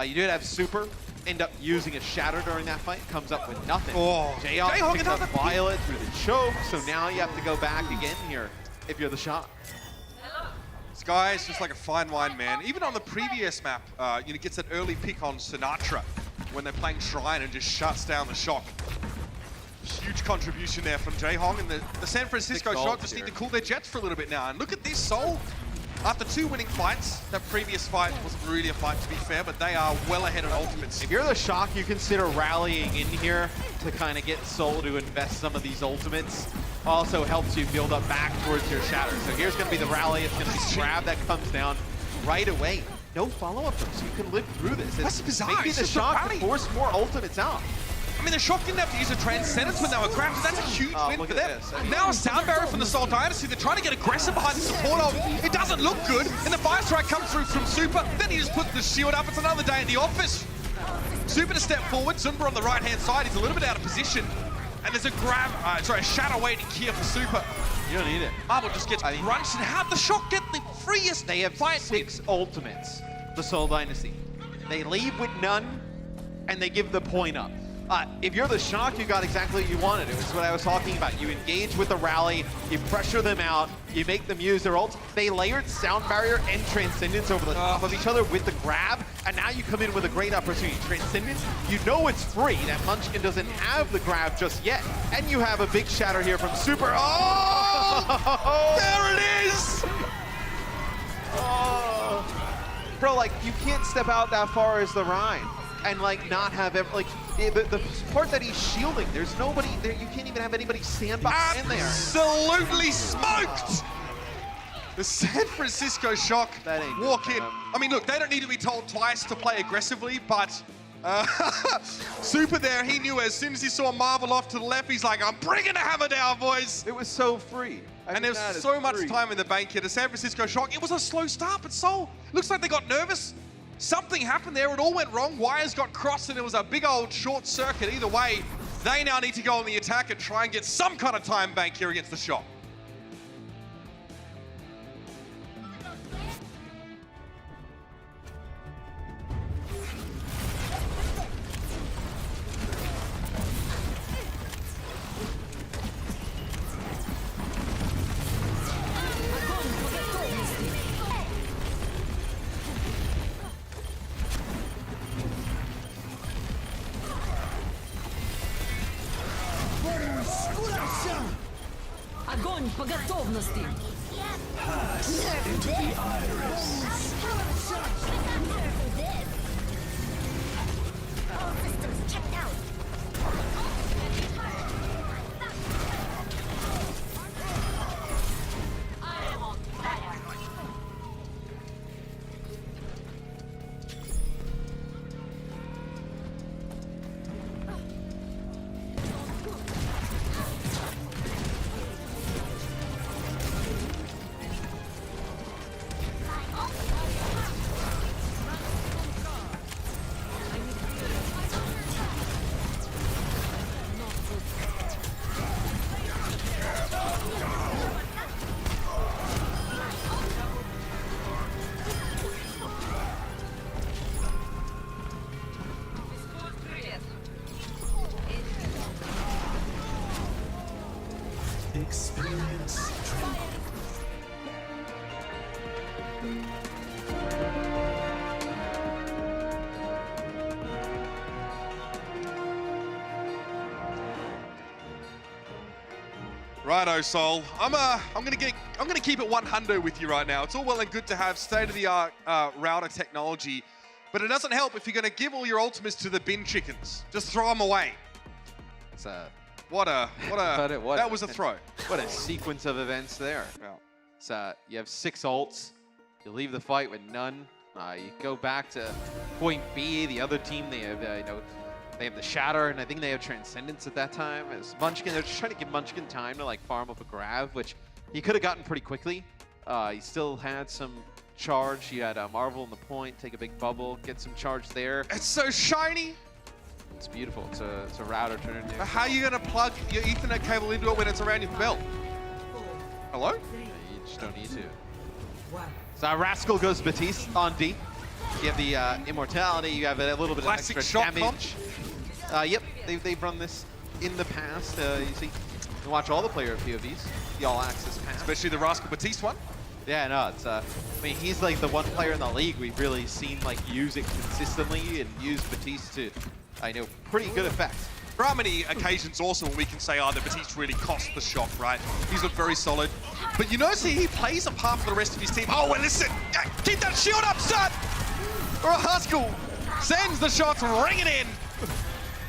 [SPEAKER 6] you did have Super end up using a Shatter during that fight, comes up with nothing. Jayhawk picks up Violet through the choke, so now you have to go back again here if you're the Shock.
[SPEAKER 5] Sky is just like a fine wine, man. Even on the previous map, you know, gets an early pick on Sinatra when they're playing Shrine and just shuts down the Shock. Huge contribution there from Jayhong, and the San Francisco Shock just need to cool their jets for a little bit now. And look at this, Seoul. After 2 winning fights, that previous fight wasn't really a fight to be fair, but they are well ahead on ultimates.
[SPEAKER 6] If you're the Shock, you consider rallying in here to kind of get Seoul to invest some of these ultimates. Also helps you build up back towards your Shatter. So here's going to be the rally. It's going to be grab that comes down right away. No follow-up though, so you can live through this.
[SPEAKER 5] That's bizarre.
[SPEAKER 6] Maybe the Shock to force more ultimates out.
[SPEAKER 5] I mean, the Shock didn't have to use a Transcendence when they were grabbed, so that's a huge win for them. Now a Sound Barrier from the Seoul Dynasty. They're trying to get aggressive behind the support of. It doesn't look good, and the Fire Strike comes through from Super. Then he just puts the shield up. It's another day at the office. Super to step forward. Zunba on the right-hand side. He's a little bit out of position. And there's a a Shadow waiting here for Super.
[SPEAKER 6] You don't need it.
[SPEAKER 5] Marble just gets crunched, and how'd the Shock get the freest
[SPEAKER 6] They have
[SPEAKER 5] fight
[SPEAKER 6] 6 ultimates, the Seoul Dynasty. They leave with none, and they give the point up. If you're the Shock, you got exactly what you wanted. It was what I was talking about. You engage with the rally, you pressure them out, you make them use their ults. They layered Sound Barrier and Transcendence over the top of each other with the grab, and now you come in with a great opportunity. Transcendence, you know it's free. That Munchkin doesn't have the grab just yet. And you have a big Shatter here from Super. Oh!
[SPEAKER 5] There it is!
[SPEAKER 6] Oh. Bro, like, you can't step out that far as the Rhine and, like, not have, like, the part that he's shielding, there's nobody there. You can't even have anybody sandbox in there.
[SPEAKER 5] Absolutely smoked! The San Francisco Shock walk in. I mean, look, they don't need to be told twice to play aggressively, but Super there, he knew as soon as he saw Marvel off to the left, he's like, I'm bringing the hammer down, boys.
[SPEAKER 6] It was so free.
[SPEAKER 5] And there's so much time in the bank here. The San Francisco Shock, it was a slow start, but Seoul, looks like they got nervous. Something happened there, it all went wrong. Wires got crossed and it was a big old short circuit. Either way, they now need to go on the attack and try and get some kind of time bank here against the Shock.
[SPEAKER 7] Огонь по готовности!
[SPEAKER 13] Into the iris.
[SPEAKER 5] Righto, Seoul. I'm gonna keep it 100 with you right now. It's all well and good to have state-of-the-art router technology, but it doesn't help if you're gonna give all your ultimates to the bin chickens. Just throw them away.
[SPEAKER 6] It's
[SPEAKER 5] that was a throw.
[SPEAKER 6] What a sequence of events there. It's, you have 6 ults. You leave the fight with none. You go back to point B. The other team, they have they have the Shatter, and I think they have Transcendence at that time. As Munchkin, they're just trying to give Munchkin time to like farm up a grab, which he could have gotten pretty quickly. He still had some charge. He had Marvel in the point, take a big bubble, get some charge there.
[SPEAKER 5] It's so shiny.
[SPEAKER 6] It's beautiful. It's a router turn.
[SPEAKER 5] How are you gonna plug your Ethernet cable into it when it's around your belt? Hello?
[SPEAKER 6] You just don't need to. So Rascal goes Batiste on D. You have the Immortality. You have a little bit of extra damage. Yep, they've run this in the past. You see, you can watch all the player POVs, the all-access pass.
[SPEAKER 5] Especially the Rascal Batiste one.
[SPEAKER 6] Yeah, no, it's I mean, he's like the one player in the league we've really seen like use it consistently and use Batiste to, I know, pretty good effect.
[SPEAKER 5] There are many occasions also when we can say, oh, the Batiste really cost the shot, right? He's looked very solid. But you notice he plays a part for the rest of his team. Oh, and listen, keep that shield up, son! Or Haskell sends the shots, ringing in.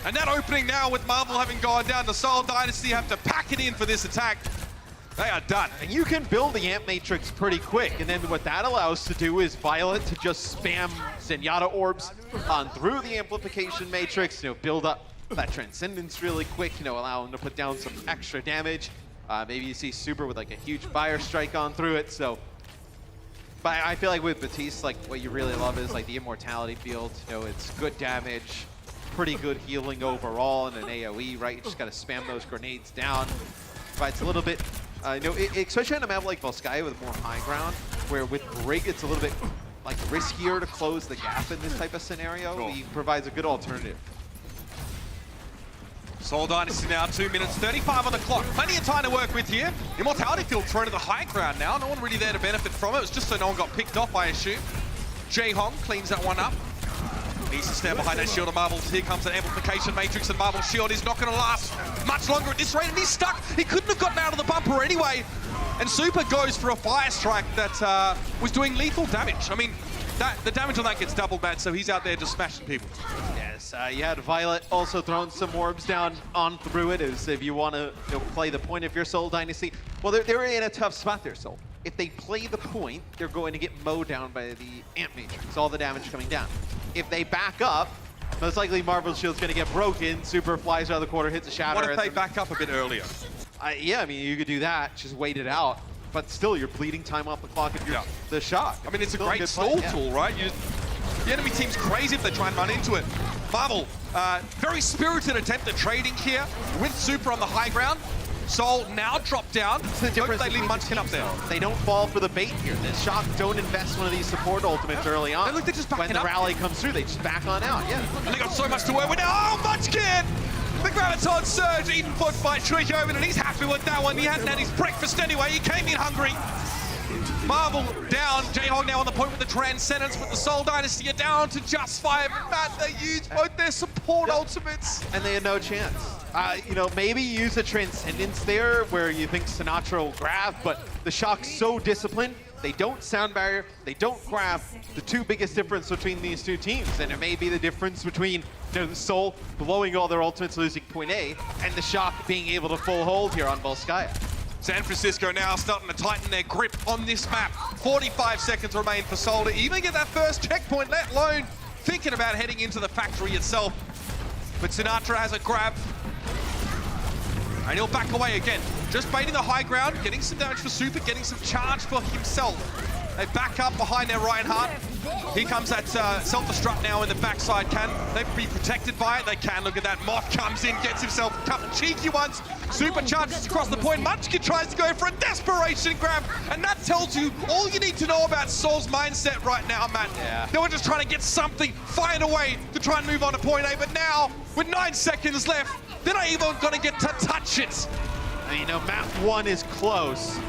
[SPEAKER 5] And that opening now with Marvel having gone down, the Seoul Dynasty have to pack it in for this attack. They are done.
[SPEAKER 6] And you can build the Amp Matrix pretty quick, and then what that allows to do is Violet to just spam Zenyatta orbs on through the Amplification Matrix, build up that Transcendence really quick, allow him to put down some extra damage. Maybe you see Super with like a huge Fire Strike on through it, so. But I feel like with Batiste, like what you really love is like the Immortality field. It's good damage, pretty good healing overall in an AoE, right? You just gotta spam those grenades down. Provides a little bit, especially on a map like Volskaya with more high ground, where with Brig it's a little bit like riskier to close the gap in this type of scenario. Cool. He provides a good alternative.
[SPEAKER 5] Seoul Dynasty now, 2 minutes 35 on the clock. Plenty of time to work with here. Immortality field thrown to the high ground now. No one really there to benefit from it. It was just so no one got picked off, I assume. Jae-Hong cleans that one up. Needs to stand behind that shield of Marvel's. Here comes an Amplification Matrix, and Marvel's shield is not going to last much longer at this rate, and he's stuck. He couldn't have gotten out of the bumper anyway. And Super goes for a Fire Strike that was doing lethal damage. I mean, the damage on that gets doubled, man, so he's out there just smashing people.
[SPEAKER 6] Yes, you had Violet also throwing some orbs down on through it, as if you want to play the point of your Seoul Dynasty. Well, they're in a tough spot there, Seoul. If they play the point, they're going to get mowed down by the Amp Matrix, all the damage coming down. If they back up, most likely Marvel's shield's going to get broken. Super flies out of the corner, hits a Shatter.
[SPEAKER 5] What if they back up a bit earlier?
[SPEAKER 6] Yeah, I mean, you could do that, just wait it out. But still, you're bleeding time off the clock if you're the Shock.
[SPEAKER 5] I mean, it's a great stall tool, right? The enemy team's crazy if they try and run into it. Marvel, very spirited attempt at trading here with Super on the high ground. Seoul now drop down.
[SPEAKER 6] It's the difference.
[SPEAKER 5] They leave Munchkin up there.
[SPEAKER 6] They don't fall for the bait here. The Shock don't invest one of these support ultimates early on.
[SPEAKER 5] Look, they just back
[SPEAKER 6] when the rally comes through, they just back on out. Yeah.
[SPEAKER 5] And they got so much to work with now. Oh, Munchkin! The Graviton Surge, eaten foot by Trichoven, and he's happy with that one. He hadn't had his breakfast anyway. He came in hungry. Marvel down. Jae-Hong now on the point with the Transcendence, but the Seoul Dynasty are down to just 5. And Matt, they used both their support ultimates.
[SPEAKER 6] And they had no chance. Maybe use a Transcendence there where you think Sinatra will grab, but the Shock's so disciplined. They don't sound barrier, they don't grab. The two biggest difference between these two teams, and it may be the difference between the Seoul blowing all their ultimates, losing point A, and the Shock being able to full hold here on Volskaya.
[SPEAKER 5] San Francisco now starting to tighten their grip on this map. 45 seconds remain for Seoul to even get that first checkpoint, let alone thinking about heading into the factory itself. But Sinatra has a grab. And he'll back away again. Just baiting the high ground, getting some damage for Super, getting some charge for himself. They back up behind their Reinhardt. Here comes that self-destruct now in the backside. Can they be protected by it? They can. Look at that. Moth comes in, gets himself a couple cheeky ones. Super charges across the point. Munchkin tries to go for a desperation grab. And that tells you all you need to know about Seoul's mindset right now, Matt. Yeah. They were just trying to get something, find a way to try and move on to point A. But now, with 9 seconds left, they're not even going to get to touch it.
[SPEAKER 6] Map 1 is close.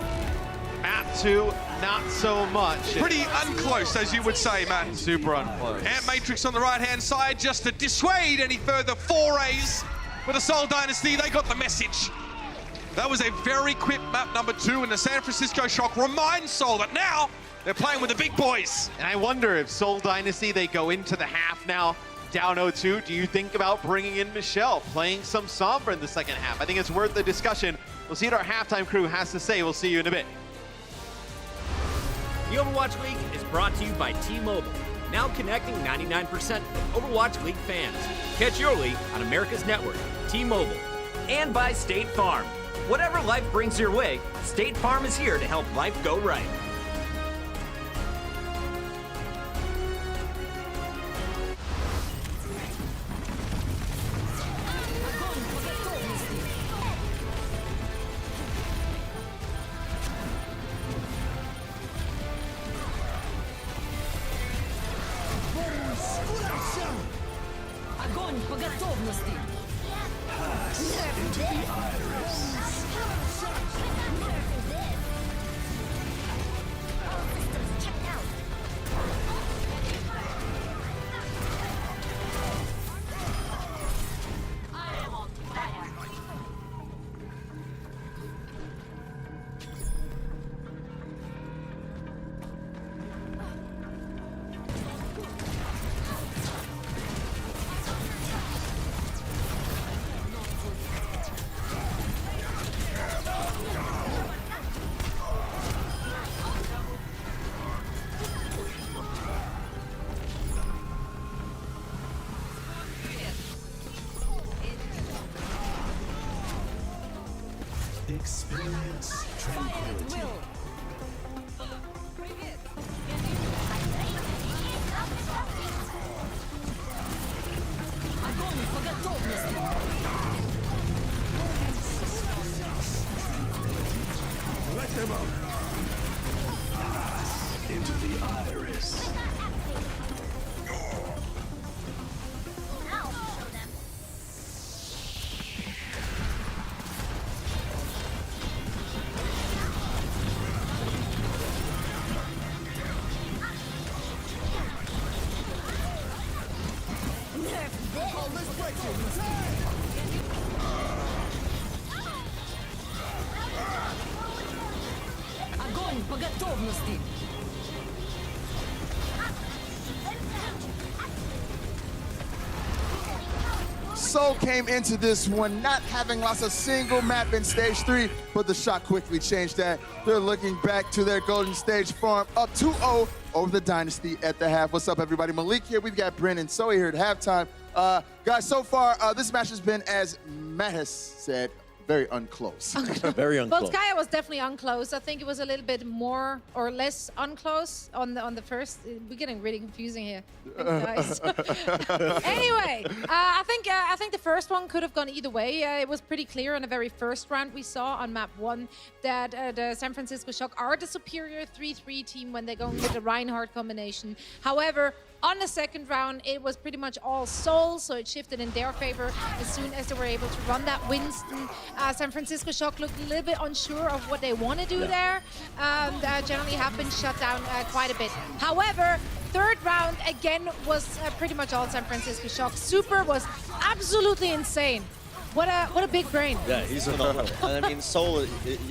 [SPEAKER 6] Map 2, not so much.
[SPEAKER 5] Pretty unclose, as you would say, Matt.
[SPEAKER 6] Super unclose.
[SPEAKER 5] Amp Matrix on the right-hand side, just to dissuade any further forays. For the Seoul Dynasty, they got the message. That was a very quick map number 2, and the San Francisco Shock reminds Seoul that now they're playing with the big boys.
[SPEAKER 6] And I wonder if Seoul Dynasty, they go into the half now down 0-2. Do you think about bringing in Michelle, playing some Sombra in the second half? I think it's worth the discussion. We'll see what our halftime crew has to say. We'll see you in a bit.
[SPEAKER 8] The Overwatch League is brought to you by T-Mobile, now connecting 99% of Overwatch League fans. Catch your league on America's network, T-Mobile. And by State Farm. Whatever life brings your way, State Farm is here to help life go right.
[SPEAKER 13] Огонь по готовности! Into the iris. Experience tranquility. Огонь по готовности!
[SPEAKER 2] Let them out. Into the iris.
[SPEAKER 13] Огонь по готовности!
[SPEAKER 14] Seoul came into this one not having lost a single map in stage 3, but the Shock quickly changed that. They're looking back to their golden stage farm, up 2-0 over the Dynasty at the half. What's up, everybody? Malik here. We've got Brent and Zoe here at halftime. Guys, so far, this match has been, as Matt has said, very unclose.
[SPEAKER 9] Very unclose.
[SPEAKER 15] Well, Skya was definitely unclose. I think it was a little bit more or less unclose on the first. We're getting really confusing here, guys. Anyway, I think the first one could have gone either way. It was pretty clear in the very first round we saw on map 1 that the San Francisco Shock are the superior 3-3 team when they're going with the Reinhardt combination. However, on the second round, it was pretty much all Seoul, so it shifted in their favor as soon as they were able to run that Winston. San Francisco Shock looked a little bit unsure of what they want to do there. Generally have been shut down quite a bit. However, third round, again, was pretty much all San Francisco Shock. Super was absolutely insane. What a big brain.
[SPEAKER 16] Yeah, he's phenomenal. And I mean, Seoul,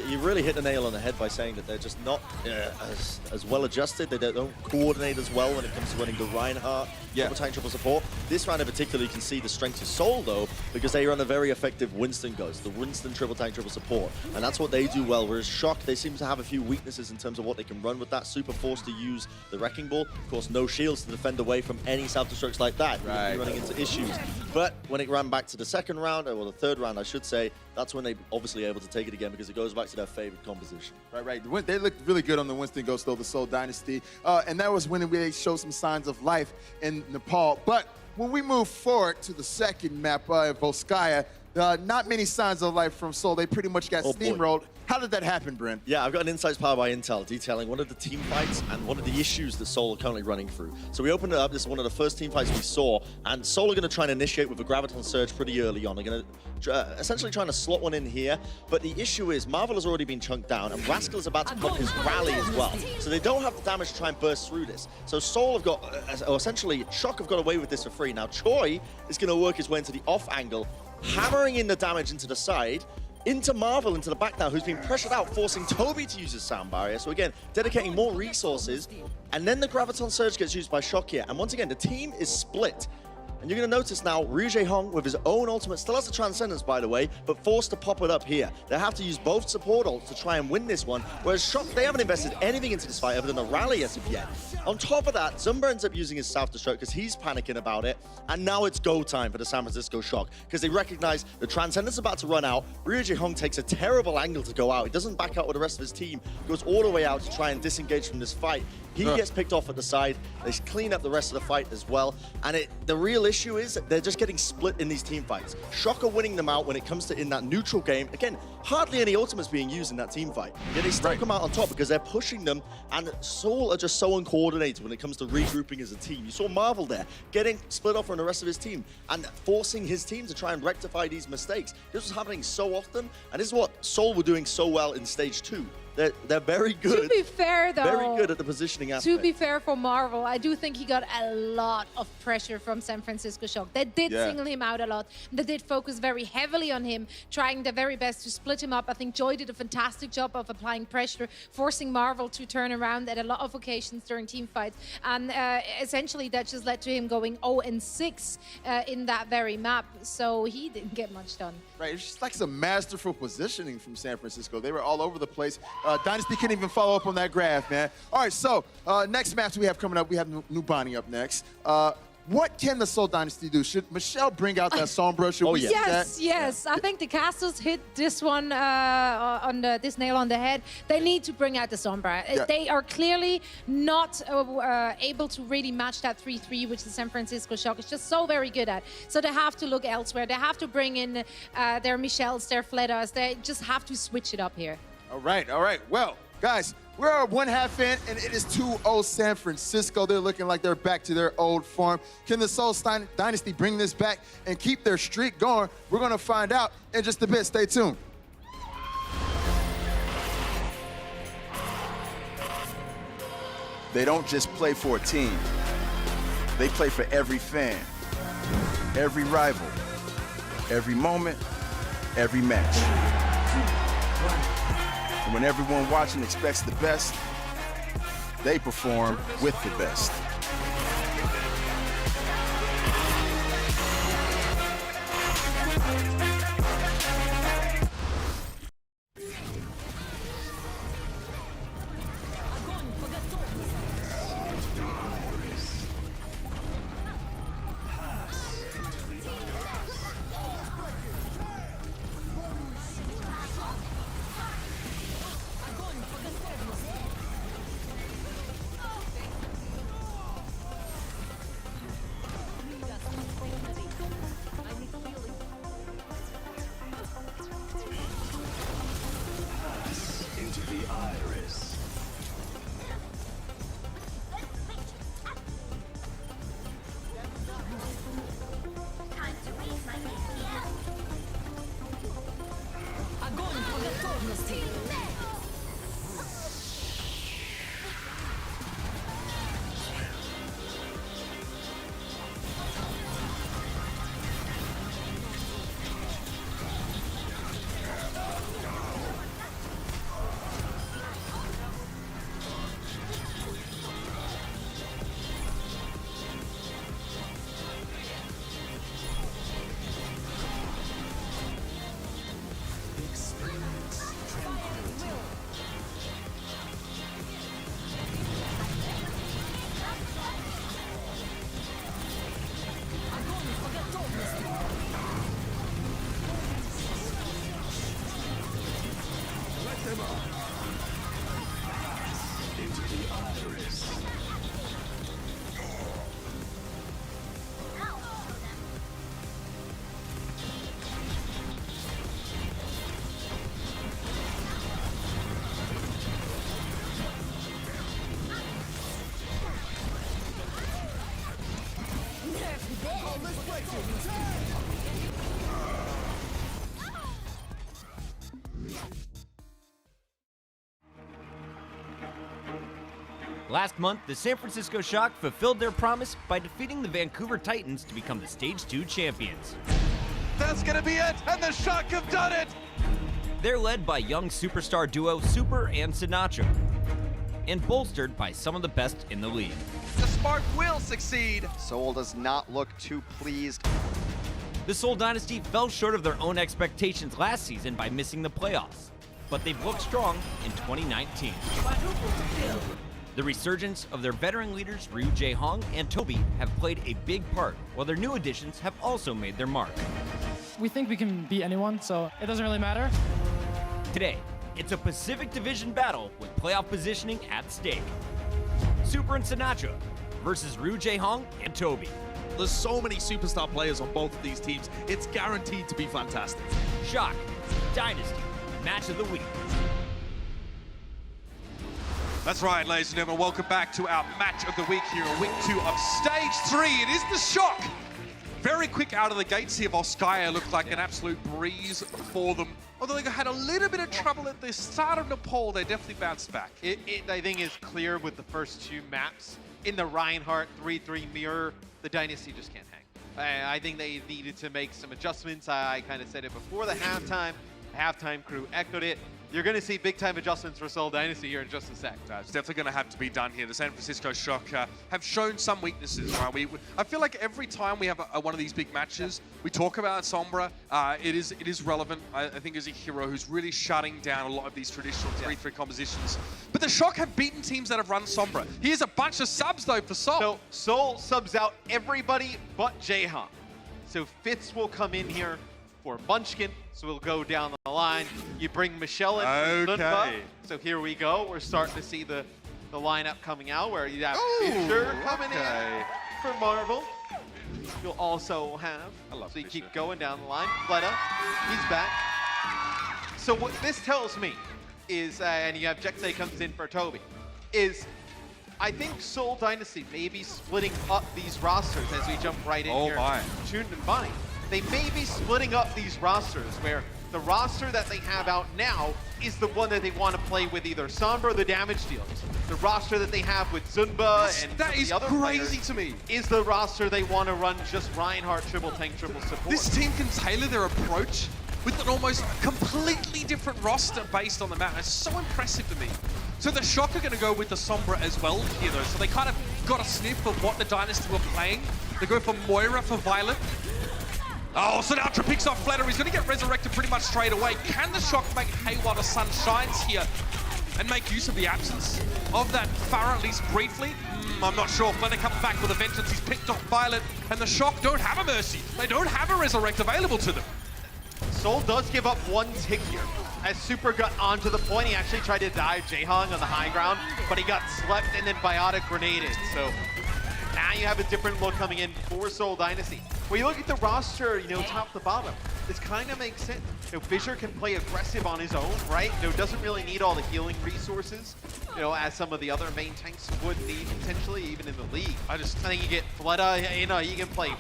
[SPEAKER 16] you really hit the nail on the head by saying that they're just not as well adjusted. They don't coordinate as well when it comes to running the Reinhardt, triple support. This round in particular, you can see the strength of Seoul, though, because they run a very effective Winston Ghost, the Winston triple support. And that's what they do well, whereas Shock, they seem to have a few weaknesses in terms of what they can run with that. Super forced to use the Wrecking Ball. Of course, no shields to defend away from any self-destructs like that. You're running into issues. But when it ran back to the second round, or the third round, I should say, that's when they obviously able to take it again because it goes back to their favorite composition.
[SPEAKER 14] Right. They looked really good on the Winston Ghost, though, the Seoul Dynasty. And that was when they showed some signs of life in Nepal. But when we move forward to the second map, Volskaya, not many signs of life from Seoul. They pretty much got steamrolled. How did that happen, Brent?
[SPEAKER 16] Yeah, I've got an Insights powered by Intel detailing one of the team fights and one of the issues that Seoul are currently running through. So we opened it up. This is one of the first team fights we saw, and Seoul are going to try and initiate with a Graviton Surge pretty early on. They're going to essentially trying to slot one in here, but the issue is Marvel has already been chunked down, and Rascal is about to put his rally as well. So they don't have the damage to try and burst through this. So Seoul have got, or essentially Shock have got away with this for free. Now Choi is going to work his way into the off angle, hammering in the damage into the side. into Marvel into the back now, who's been pressured out, forcing Toby to use his sound barrier. So again, dedicating more resources. And then the Graviton Surge gets used by Shock here. And once again, the team is split. And you're going to notice now, Ryu Jae-hong with his own ultimate, still has the Transcendence, by the way, but forced to pop it up here. They have to use both support ults to try and win this one, whereas Shock, they haven't invested anything into this fight other than a rally as of yet. On top of that, Zumba ends up using his self-destruct because he's panicking about it, and now it's go time for the San Francisco Shock, because they recognize the Transcendence is about to run out. Ryu Jae-hong takes a terrible angle to go out. He doesn't back out with the rest of his team, goes all the way out to try and disengage from this fight. He gets picked off at the side. They clean up the rest of the fight as well. And the real issue is they're just getting split in these team fights. Shock are winning them out when it comes to in that neutral game. Again, hardly any ultimates being used in that team fight. Yet they still come out on top because they're pushing them. And Seoul are just so uncoordinated when it comes to regrouping as a team. You saw Marvel there getting split off from the rest of his team and forcing his team to try and rectify these mistakes. This was happening so often. And this is what Seoul were doing so well in stage 2. They're very good.
[SPEAKER 15] To be fair, though,
[SPEAKER 16] very good at the positioning aspect.
[SPEAKER 15] To be fair for Marvel, I do think he got a lot of pressure from San Francisco Shock. They did single him out a lot. They did focus very heavily on him, trying their very best to split him up. I think Joy did a fantastic job of applying pressure, forcing Marvel to turn around at a lot of occasions during team fights. And essentially, that just led to him going 0-6 in that very map. So he didn't get much done.
[SPEAKER 14] Right, it's just like some masterful positioning from San Francisco. They were all over the place. Dynasty couldn't even follow up on that graph, man. All right, so next match we have coming up, we have Nubani up next. What can the Seoul Dynasty do? Should Michelle bring out that Sombra? Should we see that?
[SPEAKER 15] Yes. I think the castles hit this one on this nail on the head. They need to bring out the Sombra. They are clearly not able to really match that 3-3, which the San Francisco Shock is just so very good at. So they have to look elsewhere. They have to bring in their Michelles, their Fledas. They just have to switch it up here.
[SPEAKER 14] All right. Well, guys, we're 1 half in, and it is 2-0 San Francisco. They're looking like they're back to their old form. Can the Seoul Dynasty bring this back and keep their streak going? We're going to find out in just a bit. Stay tuned.
[SPEAKER 17] They don't just play for a team. They play for every fan, every rival, every moment, every match. And when everyone watching expects the best, they perform with the best.
[SPEAKER 1] Last month, the San Francisco Shock fulfilled their promise by defeating the Vancouver Titans to become the Stage 2 champions.
[SPEAKER 2] That's gonna be it, and the Shock have done it!
[SPEAKER 1] They're led by young superstar duo Super and Sinatra, and bolstered by some of the best in the league.
[SPEAKER 2] The spark will succeed.
[SPEAKER 3] Seoul does not look too pleased.
[SPEAKER 1] The Seoul Dynasty fell short of their own expectations last season by missing the playoffs, but they've looked strong in 2019. The resurgence of their veteran leaders Ryu Jae-hong and Toby have played a big part, while their new additions have also made their mark.
[SPEAKER 4] We think we can beat anyone, so it doesn't really matter.
[SPEAKER 1] Today, it's a Pacific Division battle with playoff positioning at stake. Super and Sinatra versus Ryu Jae-hong and Toby.
[SPEAKER 18] There's so many superstar players on both of these teams. It's guaranteed to be fantastic.
[SPEAKER 1] Shock, Dynasty, Match of the Week.
[SPEAKER 5] That's right, ladies and gentlemen. Welcome back to our Match of the Week here in Week 2 of Stage 3. It is the Shock. Very quick out of the gates here. Volskaya looked like an absolute breeze for them. Although they had a little bit of trouble at the start of Nepal, they definitely bounced back.
[SPEAKER 6] It I think, is clear with the first 2 maps. In the Reinhardt 3-3 mirror, the Dynasty just can't hang. I think they needed to make some adjustments. I kind of said it before the halftime. The halftime crew echoed it. You're going to see big-time adjustments for Seoul Dynasty here in just a sec.
[SPEAKER 5] It's definitely going to have to be done here. The San Francisco Shock have shown some weaknesses, right? I feel like every time we have one of these big matches, we talk about Sombra. It is relevant, I think, as a hero who's really shutting down a lot of these traditional 3-3 compositions. But the Shock have beaten teams that have run Sombra. Here's a bunch of subs, though, for Seoul.
[SPEAKER 6] So Seoul subs out everybody but Jae-hong. So Fitz will come in here for Munchkin, so we'll go down the line. You bring Michelle in for Zunba. So here we go. We're starting to see the lineup coming out where you have Fisher coming in for Marvel. You'll also have, so you keep going down the line. Fleta, he's back. So what this tells me is, and you have Jexay comes in for Toby, is I think Seoul Dynasty may be splitting up these rosters as we jump right in here. Tuned and Bunny. They may be splitting up these rosters where the roster that they have out now is the one that they want to play with either Sombra or the damage dealers. The roster that they have with Zunba and
[SPEAKER 5] that is
[SPEAKER 6] the other
[SPEAKER 5] crazy
[SPEAKER 6] players
[SPEAKER 5] to me.
[SPEAKER 6] Is the roster they want to run just Reinhardt, triple tank, triple support.
[SPEAKER 5] This team can tailor their approach with an almost completely different roster based on the map. It's so impressive to me. So the Shock are going to go with the Sombra as well here, though. So they kind of got a sniff of what the Dynasty were playing. They go for Moira for Violet. Oh, Sinatra picks off Flatter. He's going to get resurrected pretty much straight away. Can the Shock make hay while the sun shines here and make use of the absence of that Pharah, at least briefly? I'm not sure. Flatter comes back with a vengeance. He's picked off Violet, and the Shock don't have a Mercy. They don't have a Resurrect available to them.
[SPEAKER 6] Seoul does give up 1 tick here. As Super got onto the point, he actually tried to dive Jae-hong on the high ground, but he got slept and then biotic grenaded. So now you have a different look coming in for Seoul Dynasty. When you look at the roster, you know, top to bottom, this kind of makes sense. You know, Fisher can play aggressive on his own, right? You know, doesn't really need all the healing resources, you know, as some of the other main tanks would need potentially, even in the league. I think you get Fleta, you know, he can play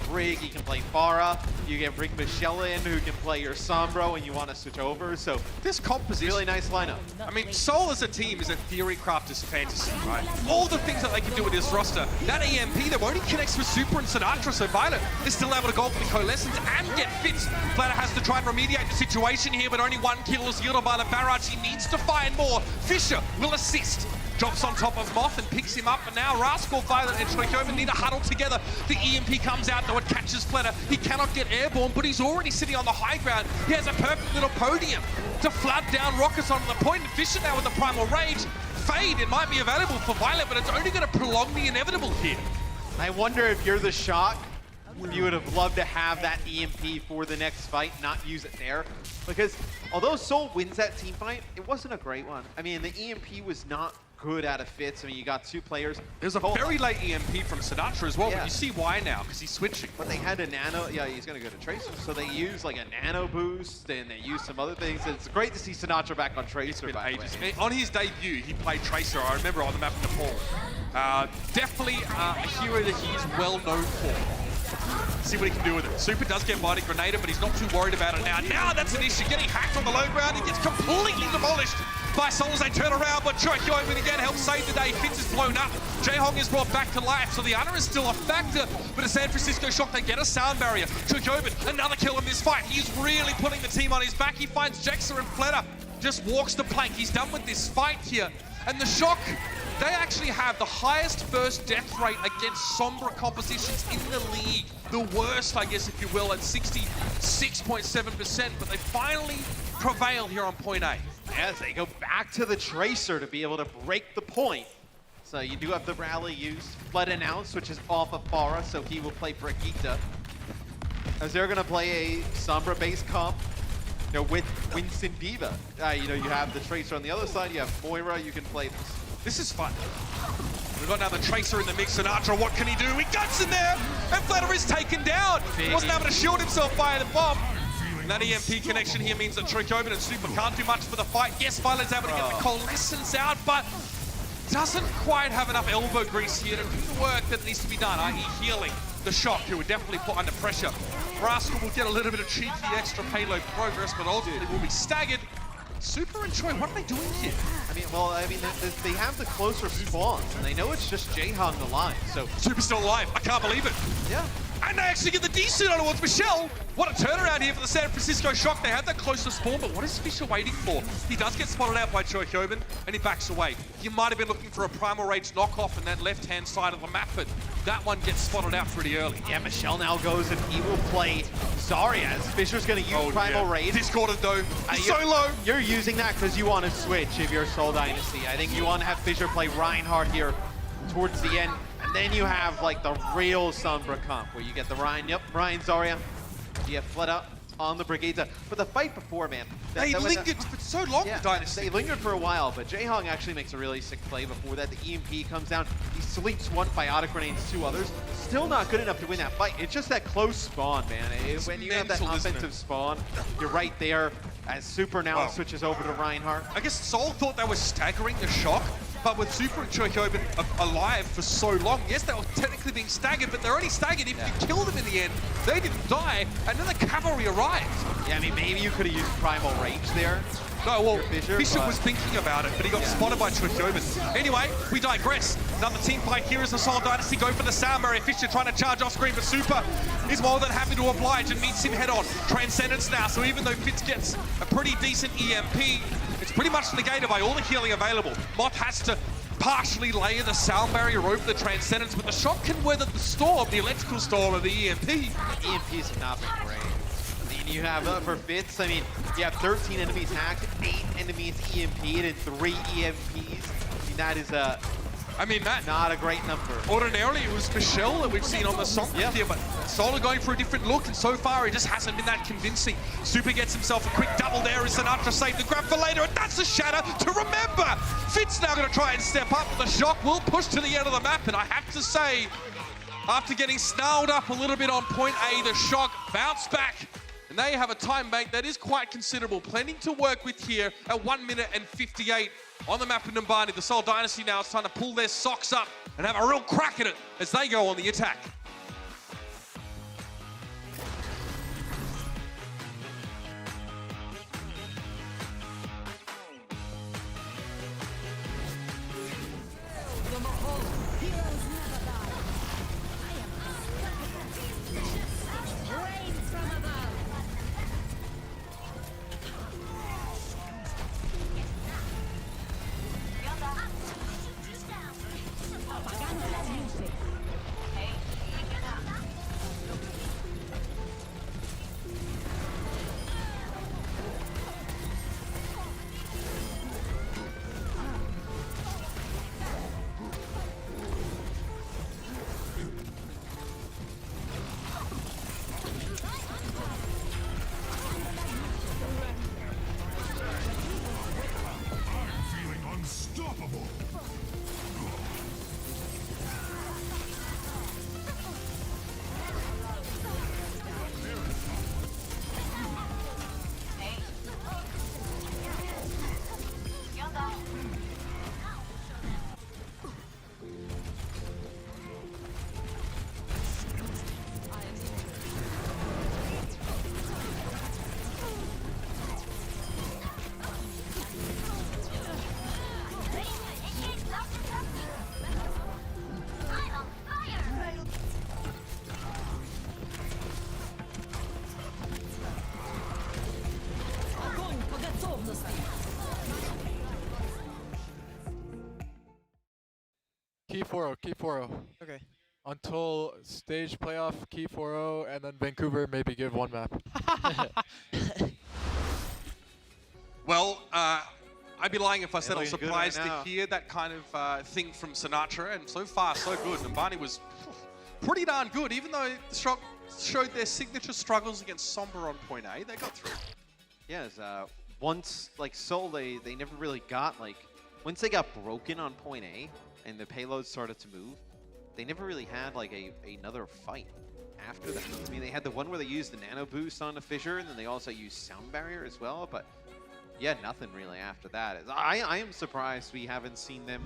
[SPEAKER 6] Brig, he can play Pharah, you can bring Michelle in who can play your Sombra when you want to switch over. So
[SPEAKER 5] this composition,
[SPEAKER 6] really nice lineup.
[SPEAKER 5] I mean, Seoul as a team is a theory crafter's fantasy, right? All the things that they can do with this roster, that EMP that only connects with Super and Sinatra, so Violet is still able to go for the coalescence and get Fitz. Flatter has to try and remediate the situation here, but only 1 kill is yielded by the barrage. He needs to find more. Fisher will assist. Drops on top of Moth and picks him up, and now Rascal, Violet, and Shoyoman need to huddle together. The EMP comes out, though it catches Flatter. He cannot get airborne, but he's already sitting on the high ground. He has a perfect little podium to flood down rockets onto the point. Fisher now with the Primal Rage. Fade, it might be available for Violet, but it's only going to prolong the inevitable here.
[SPEAKER 6] I wonder if you're the Shock, you would have loved to have that EMP for the next fight, not use it there. Because although Seoul wins that team fight, it wasn't a great one. I mean, the EMP was not good out of Fitz. I mean, you got 2 players.
[SPEAKER 5] There's a very late EMP from Sinatra as well, but you see why now, because he's switching.
[SPEAKER 6] But they had a nano, he's going to go to Tracer. So they use like a nano boost, and they use some other things. It's great to see Sinatra back on Tracer, by the way.
[SPEAKER 5] On his debut, he played Tracer, I remember, on the map of Nepal. Definitely a hero that he is well known for. See what he can do with it. Super does get body grenaded, but he's not too worried about it now. Now that's an issue. Getting hacked on the low ground, he gets completely demolished by Seoul as they turn around, but Choikyomin again helps save the day. Fitz is blown up. Jaehong is brought back to life, so the honor is still a factor. But a San Francisco Shock, they get a sound barrier. Choikyomin, another kill in this fight. He's really putting the team on his back. He finds Jexa and Fleta, just walks the plank. He's done with this fight here. And the Shock, they actually have the highest first death rate against Sombra compositions in the league. The worst, I guess, if you will, at 66.7%, but they finally prevail here on point A.
[SPEAKER 6] As they go back to the Tracer to be able to break the point. So you do have the rally used. Flood announced, which is off of Farah, so he will play Brigitte. As they're gonna play a Sombra-based comp, you know, with Winston Diva. You know, you have the Tracer on the other side, you have Moira, you can play this.
[SPEAKER 5] This is fun. We've got now the Tracer in the mix. Sinatra, what can he do? He guts in there, and Flutter is taken down. He wasn't able to shield himself by the bomb. And that EMP connection here means that Choikyomin and Super can't do much for the fight. Yes, Violet's able to get the coalescence out, but doesn't quite have enough elbow grease here to do the work that needs to be done, i.e. healing the Shock, who were definitely put under pressure. Rascal will get a little bit of cheeky extra payload progress, but ultimately will be staggered. Super and Choi, what are they doing here?
[SPEAKER 6] They have the closer spawns, and they know it's just Jaehong alive, so...
[SPEAKER 5] Super's still alive, I can't believe it.
[SPEAKER 6] Yeah.
[SPEAKER 5] And they actually get the D-suit on towards Michelle. What a turnaround here for the San Francisco Shock. They had that closer spawn, but what is Fisher waiting for? He does get spotted out by Choikyomin, and he backs away. You might have been looking for a Primal Rage knockoff in that left-hand side of the map, but that one gets spotted out pretty early.
[SPEAKER 6] Yeah, Michelle now goes and he will play Zarya as Fisher's gonna use Primal Rage.
[SPEAKER 5] Discorded though, so low.
[SPEAKER 6] You're using that because you want to switch if you're Seoul Dynasty. I think you want to have Fisher play Reinhardt here towards the end. And then you have like the real Sombra comp where you get the Ryan Zarya. You have Fleta on the Brigitte. But the fight before, man.
[SPEAKER 5] They lingered for so long, the Dynasty.
[SPEAKER 6] They lingered for a while, but Jaehong actually makes a really sick play before that. The EMP comes down. He sleeps one biotic grenades, two others. Still not good enough to win that fight. It's just that close spawn, man. When you have that offensive spawn, you're right there as Super now switches over to Reinhardt.
[SPEAKER 5] I guess Seoul thought they were staggering the Shock. But with Super and Choikyomin alive for so long, yes, they were technically being staggered, but they're only staggered if you kill them in the end. They didn't die, and then the cavalry arrived.
[SPEAKER 6] Yeah, I mean, maybe you could have used Primal Rage there.
[SPEAKER 5] No, well, Fisher was thinking about it, but he got spotted by Choikyomin. Anyway, we digress. Another team fight here as the Seoul Dynasty go for the sound barrier. Fisher trying to charge off screen, but Super is more than happy to oblige and meets him head on. Transcendence now, so even though Fitz gets a pretty decent EMP, it's pretty much negated by all the healing available. Moth has to partially layer the sound barrier over the Transcendence, but the Shock can weather the storm, the electrical storm of the EMP.
[SPEAKER 6] The EMPs have not been great. I mean, you have for Fitz, I mean, you have 13 enemies hacked, 8 enemies EMP'd, and 3 EMPs. I mean, that is not a great number.
[SPEAKER 5] Ordinarily, it was Michelle that we've seen on the song here, but Seoul are going for a different look, and so far, it just hasn't been that convincing. Super gets himself a quick double there as Sinatra saved the grab for later, and that's a shatter to remember. Fitz now going to try and step up, but the Shock will push to the end of the map, and I have to say, after getting snarled up a little bit on point A, the Shock bounce back, and they have a time bank that is quite considerable. Plenty to work with here at 1 minute and 58 on the map in Numbani. The Seoul Dynasty now is trying to pull their socks up and have a real crack at it as they go on the attack.
[SPEAKER 19] Key 4-0, Key 4-0.
[SPEAKER 20] Okay.
[SPEAKER 19] Until stage playoff, Key 4-0, and then Vancouver maybe give one map.
[SPEAKER 5] Well, I'd be lying if I said I was
[SPEAKER 6] Looking good
[SPEAKER 5] surprised
[SPEAKER 6] right
[SPEAKER 5] to
[SPEAKER 6] now.
[SPEAKER 5] hear that kind of thing from Sinatra, and so far, so good. And Barney was pretty darn good, even though the Shock showed their signature struggles against Somber on point A, they got through.
[SPEAKER 6] Yes, once, like, Seoul, they never really got, like, once they got broken on point A, and the payload started to move, they never really had, like, another fight after that. I mean, they had the one where they used the nano boost on the Fissure, and then they also used sound barrier as well, but yeah, nothing really after that. I am surprised we haven't seen them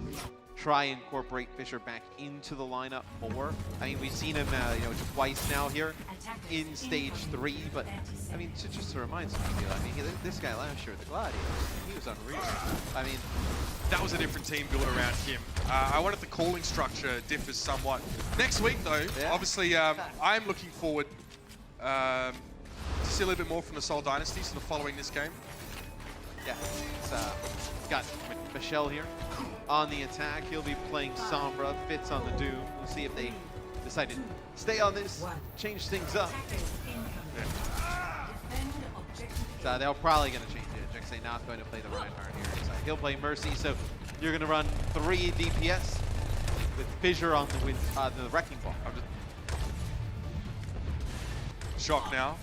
[SPEAKER 6] try and incorporate Fissure back into the lineup more. I mean, we've seen him, twice now here in stage 3, but I mean, just to remind some people, I mean, this guy last year, the Gladiators, he was unreal. I mean,
[SPEAKER 5] that was a different team built around him. I wanted the calling structure differs somewhat. Next week, though, obviously, I'm looking forward to see a little bit more from the Seoul Dynasty, sort of following this game.
[SPEAKER 6] yeah, it's got Michelle here on the attack. He'll be playing Sombra, Fitz on the Doom. We'll see if they decide to stay on this, change things up. So they're probably going to change it. Jexay not going to play the Reinhardt here. So he'll play Mercy, so you're going to run 3 DPS with Fissure on the Wrecking Ball.
[SPEAKER 5] Shock now.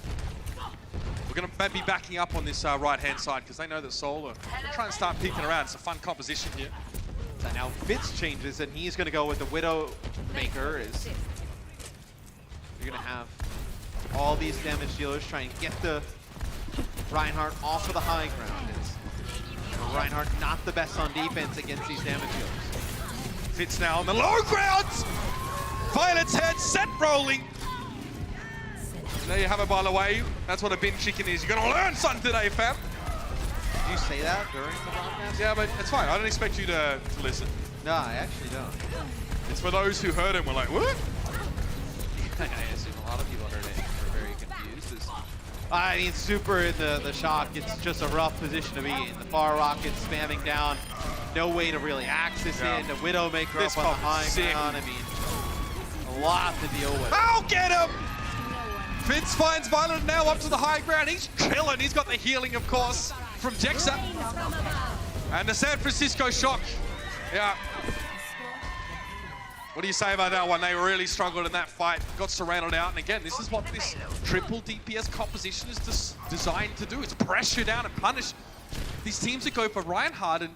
[SPEAKER 5] We're going to be backing up on this right-hand side because they know that Seoul are trying to start peeking around. It's a fun composition here.
[SPEAKER 6] So now Fitz changes, and he's going to go with the Widowmaker. You're going to have all these damage dealers try and get the Reinhardt off of the high ground. Reinhardt not the best on defense against these damage dealers.
[SPEAKER 5] Fitz now on the low ground. Violet's head set rolling. There you have it, by the way. That's what a bin chicken is. You're gonna learn something today, fam.
[SPEAKER 6] Did you say that during the podcast?
[SPEAKER 5] Yeah, but it's fine. I don't expect you to listen.
[SPEAKER 6] No, I actually don't.
[SPEAKER 5] It's for those who heard it and were like, what?
[SPEAKER 6] I assume a lot of people heard it and were very confused. I mean, Super in the Shock, it's just a rough position to be in. The far rocket spamming down, no way to really access it. The Widowmaker
[SPEAKER 5] This
[SPEAKER 6] up on the
[SPEAKER 5] comp
[SPEAKER 6] high
[SPEAKER 5] is sick.
[SPEAKER 6] ground. I mean, a lot to deal with.
[SPEAKER 5] I'll get him! Fitz finds Violet now up to the high ground. He's chilling. He's got the healing, of course, from Jexa. And the San Francisco Shock. Yeah. What do you say about that one? They really struggled in that fight. Got surrounded out. And again, this is what this triple DPS composition is designed to do. It's pressure down and punish these teams that go for Reinhardt. And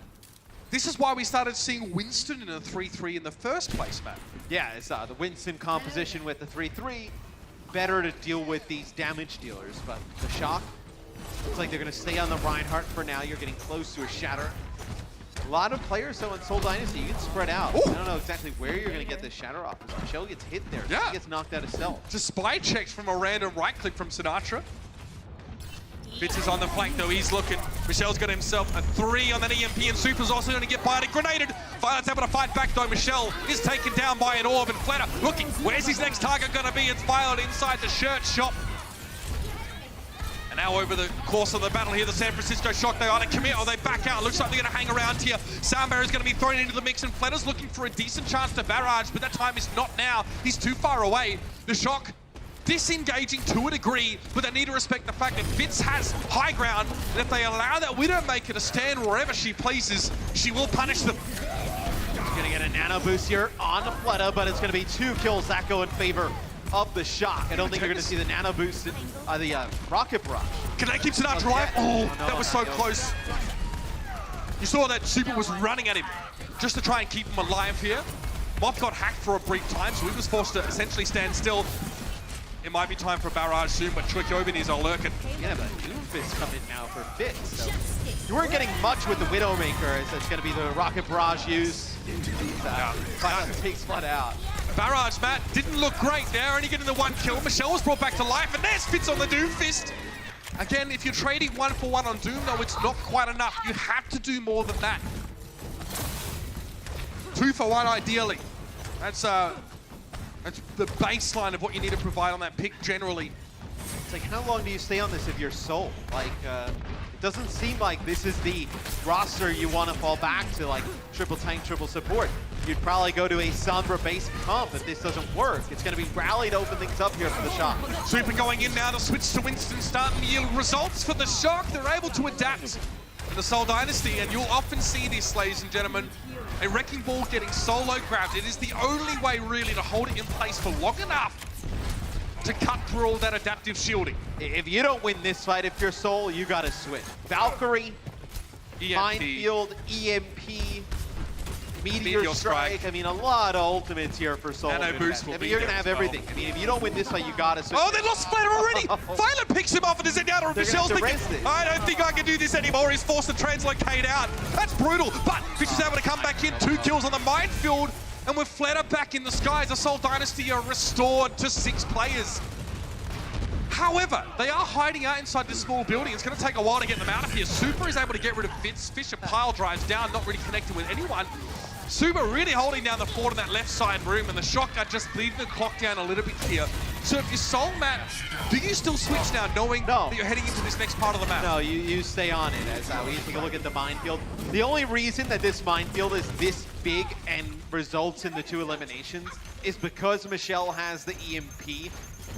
[SPEAKER 5] this is why we started seeing Winston in a 3-3 in the first place, Matt.
[SPEAKER 6] Yeah, it's the Winston composition with the 3-3. Better to deal with these damage dealers, but the Shock, looks like they're going to stay on the Reinhardt for now. You're getting close to a Shatter. A lot of players, though, in Seoul Dynasty, you can spread out.
[SPEAKER 5] Ooh.
[SPEAKER 6] I don't know exactly where you're going to get this Shatter off. As Michelle gets hit there,
[SPEAKER 5] Yeah.
[SPEAKER 6] she gets knocked out of stealth.
[SPEAKER 5] Just spy checks from a random right click from Sinatra. Fitz is on the flank though, he's looking. Michelle's got himself a 3 on that EMP, and Super's also going to get bited, grenaded. Violet's able to fight back though. Michelle is taken down by an orb, and Flatter looking. Where's his next target going to be? It's Violet inside the shirt shop. And now over the course of the battle here, the San Francisco Shock, they either commit or they back out. Looks like they're going to hang around here. Soundbarrier is going to be thrown into the mix, and Flatter's looking for a decent chance to barrage, but that time is not now. He's too far away. The Shock disengaging to a degree, but they need to respect the fact that Fitz has high ground, and if they allow that Widowmaker to stand wherever she pleases, she will punish them.
[SPEAKER 6] She's going to get a nano boost here on the Fleta, but it's going to be 2 kills that go in favor of the Shock. I don't think you're going to see the nano boost, the rocket barrage.
[SPEAKER 5] Can they keep Sinatra alive? Oh, that was so close. You saw that Super was running at him just to try and keep him alive here. Moth got hacked for a brief time, so he was forced to essentially stand still. It might be time for a barrage soon, but Trickobin is all lurking.
[SPEAKER 6] Yeah, but Doomfist coming now for Fitz. So you weren't getting much with the Widowmaker, as it's going to be the rocket barrage use. Takes Flood out.
[SPEAKER 5] Barrage, Matt, didn't look great there, only getting the 1 kill. Michelle was brought back to life, and there's Fitz on the Doomfist. Again, if you're trading 1 for 1 on Doom, though, it's not quite enough. You have to do more than that. 2 for 1, ideally. That's the baseline of what you need to provide on that pick generally.
[SPEAKER 6] It's like, how long do you stay on this if you're Seoul? Like, it doesn't seem like this is the roster you want to fall back to, like triple tank, triple support. You'd probably go to a Sombra-based comp if this doesn't work. It's going to be Rally to open things up here for the Shock.
[SPEAKER 5] Super going in now to switch to Winston, starting to yield results for the Shock. They're able to adapt in the Seoul Dynasty, and you'll often see this, ladies and gentlemen. A Wrecking Ball getting solo grabbed. It is the only way, really, to hold it in place for long enough to cut through all that adaptive shielding.
[SPEAKER 6] If you don't win this fight, if you're Seoul, you got to switch. Valkyrie, Minefield, EMP, Meteor Strike. I mean, a lot of ultimates here for Seoul.
[SPEAKER 5] Nano Boost will
[SPEAKER 6] I
[SPEAKER 5] be
[SPEAKER 6] mean, you're
[SPEAKER 5] there
[SPEAKER 6] going to have
[SPEAKER 5] as well.
[SPEAKER 6] everything. I mean, if you don't win this fight, you got to switch.
[SPEAKER 5] Oh, they lost Flatter already! Violet picks him off and is out of Michelle's thinking, I don't think I can do this anymore. He's forced to translocate out. That's brutal, but Fish is able to come back in. 2 kills on the Minefield, and with Flatter back in the skies, the Seoul Dynasty are restored to 6 players. However, they are hiding out inside this small building. It's going to take a while to get them out of here. Super is able to get rid of Fitz. Fisher pile drives down, not really connected with anyone. Super really holding down the fort in that left side room, and the Shock are just bleeding the clock down a little bit here. So if you're Seoul, Matt, do you still switch now, knowing that you're heading into this next part of the map?
[SPEAKER 6] No, you stay on it. As we take a look at the Minefield. The only reason that this Minefield is this big and results in the 2 eliminations is because Michelle has the EMP.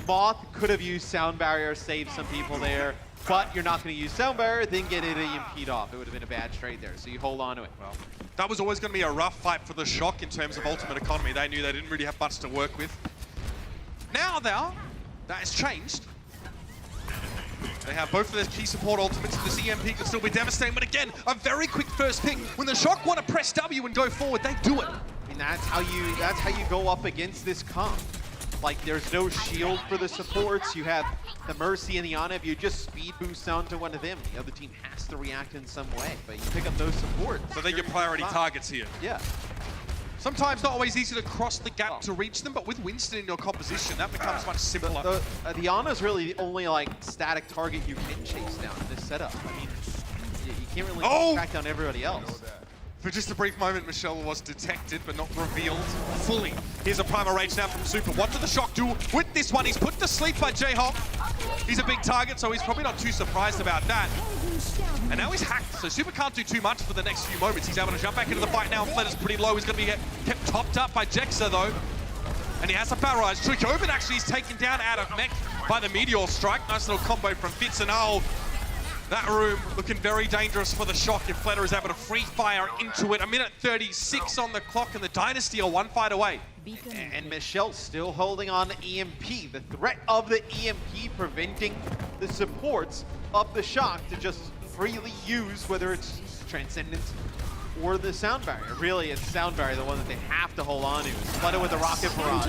[SPEAKER 6] Moth could have used Sound Barrier, saved some people there, but you're not going to use Sound Barrier, then get it EMP'd off. It would have been a bad trade there, so you hold on to it.
[SPEAKER 5] Well, that was always going to be a rough fight for the Shock in terms of ultimate economy. They knew they didn't really have much to work with. Now, though, that has changed. They have both of their key support ultimates, and this EMP could still be devastating, but again, a very quick first pick. When the Shock want to press W and go forward, they do it.
[SPEAKER 6] I mean, that's how you go up against this comp. Like, there's no shield for the supports. You have the Mercy and the Ana. If you just speed boost onto one of them, the other team has to react in some way. But you pick up those supports.
[SPEAKER 5] So they're your priority targets here.
[SPEAKER 6] Yeah.
[SPEAKER 5] Sometimes not always easy to cross the gap to reach them, but with Winston in your composition, that becomes much simpler.
[SPEAKER 6] The Ana's really the only, like, static target you can chase down in this setup. I mean, you can't really track down everybody else.
[SPEAKER 5] For just a brief moment, Michelle was detected, but not revealed fully. Here's a Primal Rage now from Super. What did the Shock do with this one? He's put to sleep by J-Hawk. He's a big target, so he's probably not too surprised about that. And now he's hacked, so Super can't do too much for the next few moments. He's able to jump back into the fight now. Fletter's pretty low. He's going to be kept topped up by Jexa, though. And he has a barrage. Trichoban actually is taken down out of mech by the Meteor Strike. Nice little combo from Fitz and Owl. That room looking very dangerous for the Shock if Flatter is able to free fire into it. 1:36 on the clock, and the Dynasty are 1 fight away.
[SPEAKER 6] And Michelle still holding on to EMP. The threat of the EMP preventing the supports of the Shock to just freely use, whether it's Transcendence or the Sound Barrier. Really, it's Sound Barrier, the one that they have to hold on to. Flooded with the Rocket Barrage.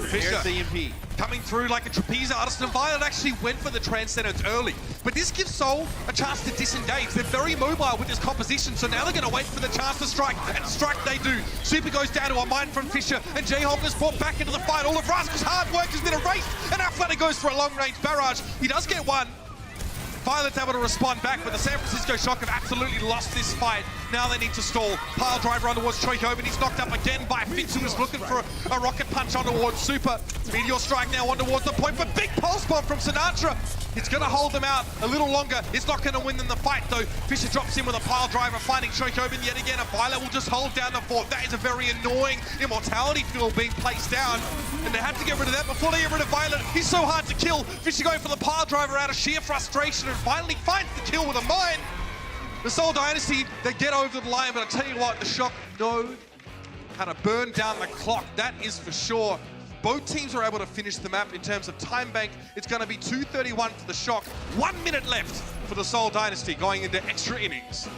[SPEAKER 6] Here's the EMP.
[SPEAKER 5] Coming through like a trapeze artist, and Violet actually went for the Transcendence early. But this gives Seoul a chance to disengage. They're very mobile with this composition, so now they're going to wait for the chance to strike, and strike they do. Super goes down to a mine from Fisher, and J-Hawk is brought back into the fight. All of Rascal's hard work has been erased, and now Flatter goes for a long-range barrage. He does get one. Violet's able to respond back, but the San Francisco Shock have absolutely lost this fight. Now they need to stall. Pile driver on towards Choikoban. He's knocked up again by Fitz, who is looking for a rocket punch on towards Super. Meteor Strike now on towards the point, but big pulse bomb from Sinatra. It's going to hold them out a little longer. It's not going to win them the fight, though. Fisher drops in with a pile driver, finding Choikoban yet again, and Violet will just hold down the fort. That is a very annoying immortality fuel being placed down, and they had to get rid of that before they get rid of Violet. He's so hard to kill. Fisher going for the pile driver out of sheer frustration, and finally finds the kill with a mine. The Seoul Dynasty, they get over the line, but I'll tell you what, the Shock know how to burn down the clock. That is for sure. Both teams are able to finish the map in terms of time bank. It's going to be 2:31 for the Shock. 1 minute left for the Seoul Dynasty going into extra innings.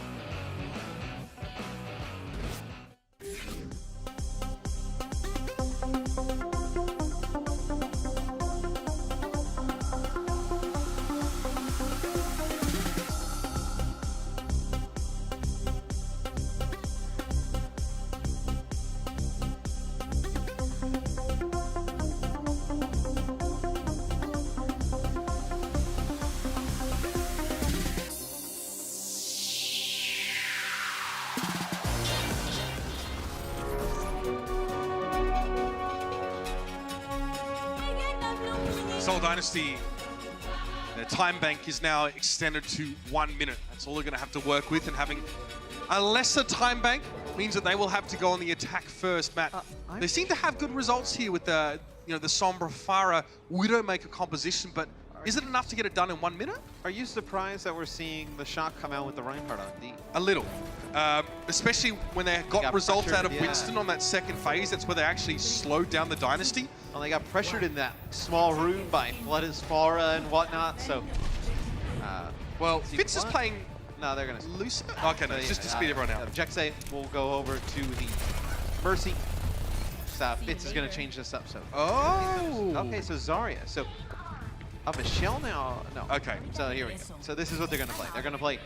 [SPEAKER 5] Seoul Dynasty time bank is now extended to 1 minute. That's all they're going to have to work with, and having a lesser time bank means that they will have to go on the attack first. Matt, they seem to have good results here with the, the Sombra, Pharah, Widowmaker composition, but is it enough to get it done in 1 minute?
[SPEAKER 6] Are you surprised that we're seeing the Shock come out with the Reinhardt on D?
[SPEAKER 5] A little. Especially when they got results out of
[SPEAKER 6] pressured,
[SPEAKER 5] Winston on that second phase. That's where they actually slowed down the Dynasty.
[SPEAKER 6] Well, they got pressured in that small room by Flood's Pharah and whatnot, so...
[SPEAKER 5] well, Fitz is playing...
[SPEAKER 6] No, they're going to...
[SPEAKER 5] Loose? Okay, no, it's just to speed everyone out.
[SPEAKER 6] Jexe will go over to the Mercy. So Fitz is going to change this up, so...
[SPEAKER 5] Oh!
[SPEAKER 6] Okay, so Zarya. So... Michelle now? No.
[SPEAKER 5] Okay.
[SPEAKER 6] So here we go. So this is what they're going to play. They're going to play...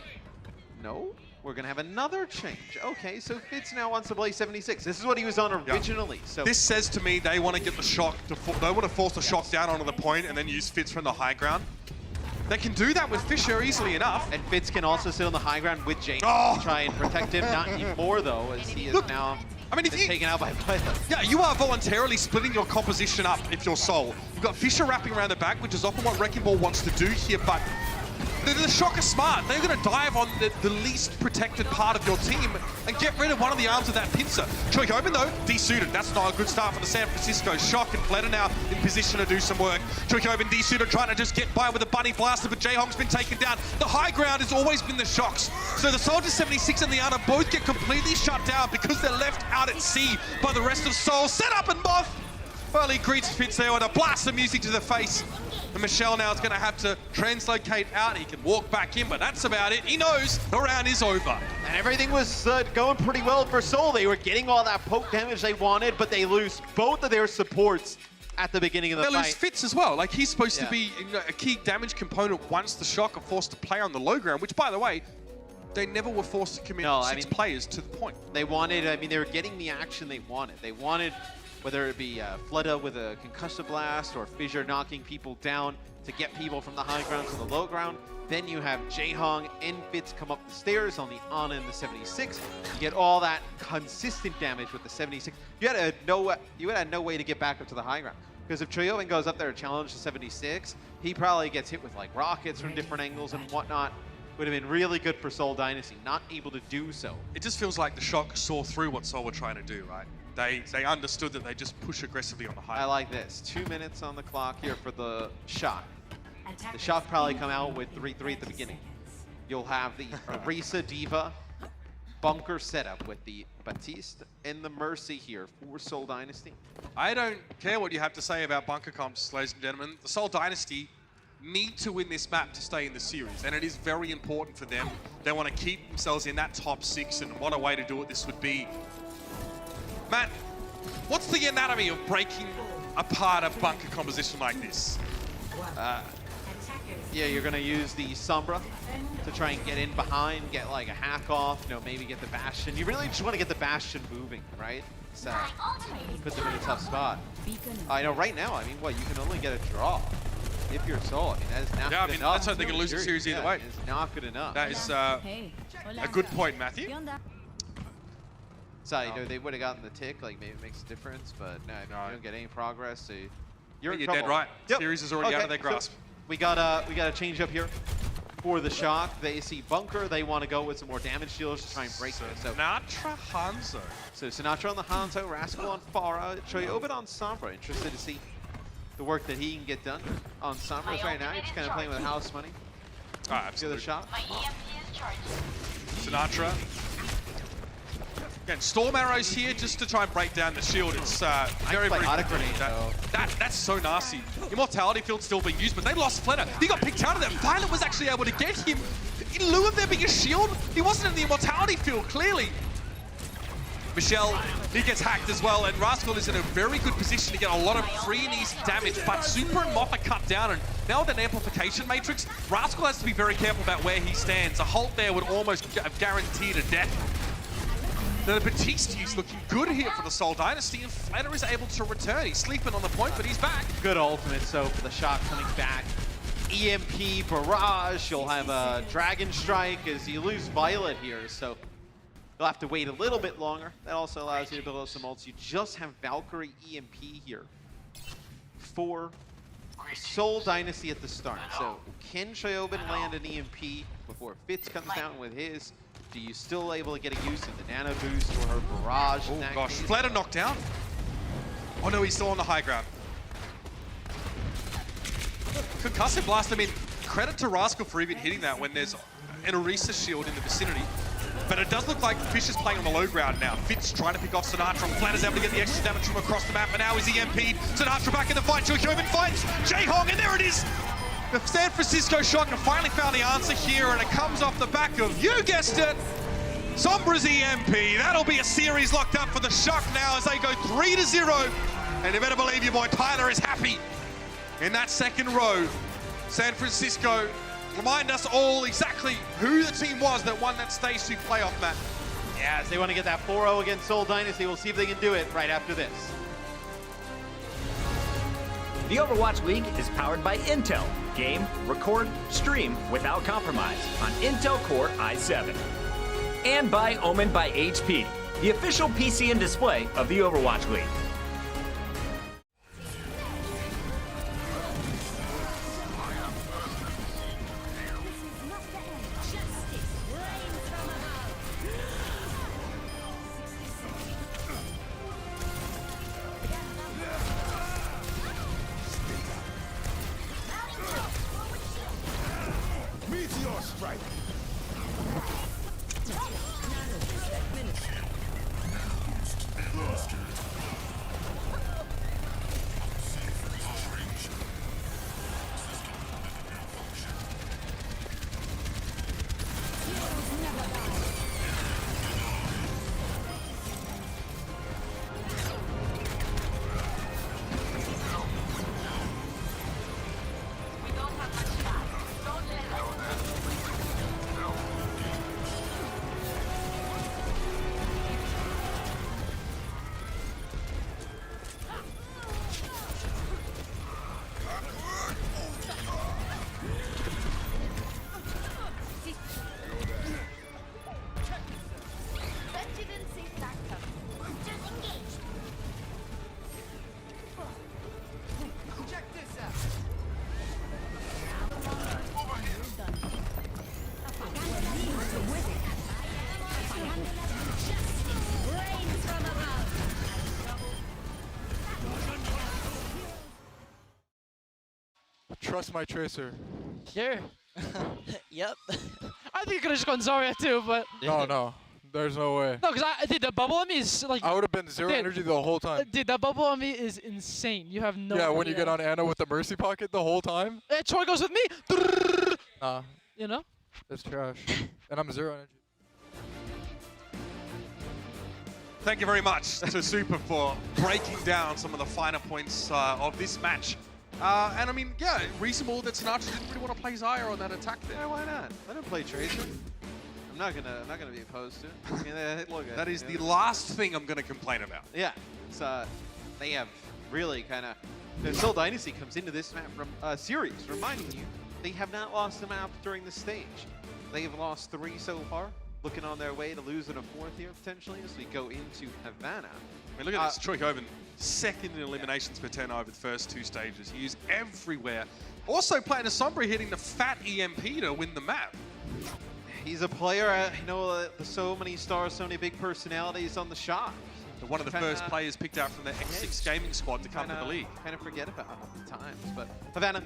[SPEAKER 6] No? We're going to have another change. Okay, so Fitz now wants to play 76. This is what he was on originally. So
[SPEAKER 5] this says to me they want to get the shock, they want to force the shock down onto the point and then use Fitz from the high ground. They can do that with Fisher easily enough.
[SPEAKER 6] And Fitz can also sit on the high ground with Jay to try and protect him. Not anymore, though, as he is now been taken out by Violet.
[SPEAKER 5] Yeah, you are voluntarily splitting your composition up if you're Seoul. You've got Fisher wrapping around the back, which is often what Wrecking Ball wants to do here, but the Shock are smart. They're going to dive on the least protected part of your team and get rid of one of the arms of that pincer. Choik open though, desuited. That's not a good start for the San Francisco Shock, and Fleta now in position to do some work. Choik open, desuited, trying to just get by with a bunny blaster, but Jaehong's been taken down. The high ground has always been the Shocks. So the Soldier 76 and the Ana both get completely shut down because they're left out at sea by the rest of Seoul. Set up and Moth! Well, he greets Fitz there with a blast of music to the face. And Michelle now is going to have to translocate out. He can walk back in, but that's about it. He knows the round is over.
[SPEAKER 6] And everything was going pretty well for Seoul. They were getting all that poke damage they wanted, but they lose both of their supports at the beginning of the fight.
[SPEAKER 5] They lose Fitz as well. Like, he's supposed to be a key damage component once the Shock are forced to play on the low ground, which, by the way, they never were forced to commit six players to the point.
[SPEAKER 6] They wanted, they were getting the action they wanted. They wanted, whether it be Fleta with a concussive blast or Fissure knocking people down to get people from the high ground to the low ground. Then you have Jaehong and Fitz come up the stairs on the Ana and the 76. You get all that consistent damage with the 76. You had no way to get back up to the high ground. Because if Choyoven goes up there to challenge the 76, he probably gets hit with like rockets from different angles and whatnot. Would have been really good for Seoul Dynasty, not able to do so.
[SPEAKER 5] It just feels like the Shock saw through what Seoul were trying to do, right? They understood that they just push aggressively on the high.
[SPEAKER 6] I like this. 2 minutes on the clock here for the Shock. The Shock probably come out with 3-3 at the beginning. You'll have the Orisa Diva bunker setup with the Baptiste and the Mercy here for Seoul Dynasty.
[SPEAKER 5] I don't care what you have to say about bunker comps, ladies and gentlemen. The Seoul Dynasty need to win this map to stay in the series, and it is very important for them. They want to keep themselves in that top 6, and what a way to do it this would be. Matt, what's the anatomy of breaking apart a bunker composition like this?
[SPEAKER 6] Yeah, you're going to use the Sombra to try and get in behind, get like a hack off, maybe get the Bastion. You really just want to get the Bastion moving, right? So put them in a tough spot. I know right now, you can only get a draw if you're Seoul. That is not good enough.
[SPEAKER 5] That's how they can lose the series either way.
[SPEAKER 6] It's not good enough.
[SPEAKER 5] That is a good point, Matthew.
[SPEAKER 6] So, they would have gotten the tick, like maybe it makes a difference, but no, if you don't get any progress, so you're in trouble.
[SPEAKER 5] Dead right.
[SPEAKER 6] Yep.
[SPEAKER 5] Series is already out of their grasp.
[SPEAKER 6] So we got a change up here for the Shock. They see bunker. They want to go with some more damage dealers to try and break this. So
[SPEAKER 5] Sinatra Hanzo.
[SPEAKER 6] So Sinatra on the Hanzo, Rascal on Pharah, Choyoven on Sombra. Interested to see the work that he can get done on Sombra right now. He's just kind of playing with house money.
[SPEAKER 5] Absolutely.
[SPEAKER 6] The shot.
[SPEAKER 5] Sinatra. Again, Storm Arrows here just to try and break down the shield. It's very, very that's so nasty. Immortality Field's still being used, but they lost Fleta. He got picked out of there. Violet was actually able to get him. In lieu of there being a shield, he wasn't in the Immortality Field, clearly. Michelle, he gets hacked as well, and Rascal is in a very good position to get a lot of free and easy damage, but Super and Moth are cut down, and now with an amplification matrix, Rascal has to be very careful about where he stands. A halt there would almost have guaranteed a death. The Baptiste is looking good here for the Seoul Dynasty, and Fleta is able to return. He's sleeping on the point, but he's back.
[SPEAKER 6] Good ultimate, so for the Shock coming back. EMP, Barrage, you'll have a Dragon Strike as you lose Violet here, so you'll have to wait a little bit longer. That also allows you to build up some ults. You just have Valkyrie EMP here for Seoul Dynasty at the start. So can Xiaobin land an EMP before Fitz comes down with his? Do you still able to get a use of the nano boost or her barrage?
[SPEAKER 5] Oh gosh, Flatter knocked down. Oh no, he's still on the high ground. Concussive blast, I mean, credit to Rascal for even hitting that when there's an Orisa shield in the vicinity. But it does look like Fish is playing on the low ground now. Fitz trying to pick off Sinatra. Flatter's able to get the extra damage from across the map, but now he's EMP'd. Sinatra back in the fight. Xiaobin fights Jae-Hong, and there it is! The San Francisco Shock finally found the answer here, and it comes off the back of, you guessed it, Sombra's EMP. That'll be a series locked up for the Shock now as they go 3-0. And you better believe your boy Tyler is happy in that second row. San Francisco remind us all exactly who the team was that won that Stage 2 playoff match.
[SPEAKER 6] Yeah, as they want to get that 4-0 against Seoul Dynasty. We'll see if they can do it right after this.
[SPEAKER 8] The Overwatch League is powered by Intel. Game, record, stream without compromise on Intel Core i7. And by Omen by HP, the official PC and display of the Overwatch League.
[SPEAKER 17] Meteor strike.
[SPEAKER 19] Trust my tracer.
[SPEAKER 4] Here.
[SPEAKER 20] Yep.
[SPEAKER 4] I think you could have just gone Zarya too, but.
[SPEAKER 19] No. There's no way.
[SPEAKER 4] No, because dude, the bubble on me is like.
[SPEAKER 19] I would have been zero energy the whole time.
[SPEAKER 4] Dude, that bubble on me is insane. You have no.
[SPEAKER 19] Yeah, when you get on Anna with the Mercy Pocket the whole time.
[SPEAKER 4] Troy goes with me.
[SPEAKER 19] Nah.
[SPEAKER 4] You know?
[SPEAKER 19] That's trash. And I'm zero energy.
[SPEAKER 5] Thank you very much to Super for breaking down some of the finer points of this match. And I mean, yeah, reasonable that Sinatra didn't really want to play Zyra on that attack there.
[SPEAKER 6] Yeah, why not? Let him play Tracer. I'm not gonna be opposed to it. I mean, look,
[SPEAKER 5] That is the last thing I'm gonna complain about.
[SPEAKER 6] Yeah, it's they have really kind of. Seoul Dynasty comes into this map from series, reminding you they have not lost a map during the stage. They have lost 3 so far, looking on their way to losing a 4th here potentially as we go into Havana.
[SPEAKER 5] I mean, look at this, Troy Hoven, second in eliminations per 10 over the first 2 stages. He is everywhere. Also playing a Sombra, hitting the fat EMP to win the map.
[SPEAKER 6] He's a player, you know, so many stars, so many big personalities on the Shock.
[SPEAKER 5] One of the first players picked out from the X6 gaming squad to come to the league.
[SPEAKER 6] Kind of forget about it at times, but Havana,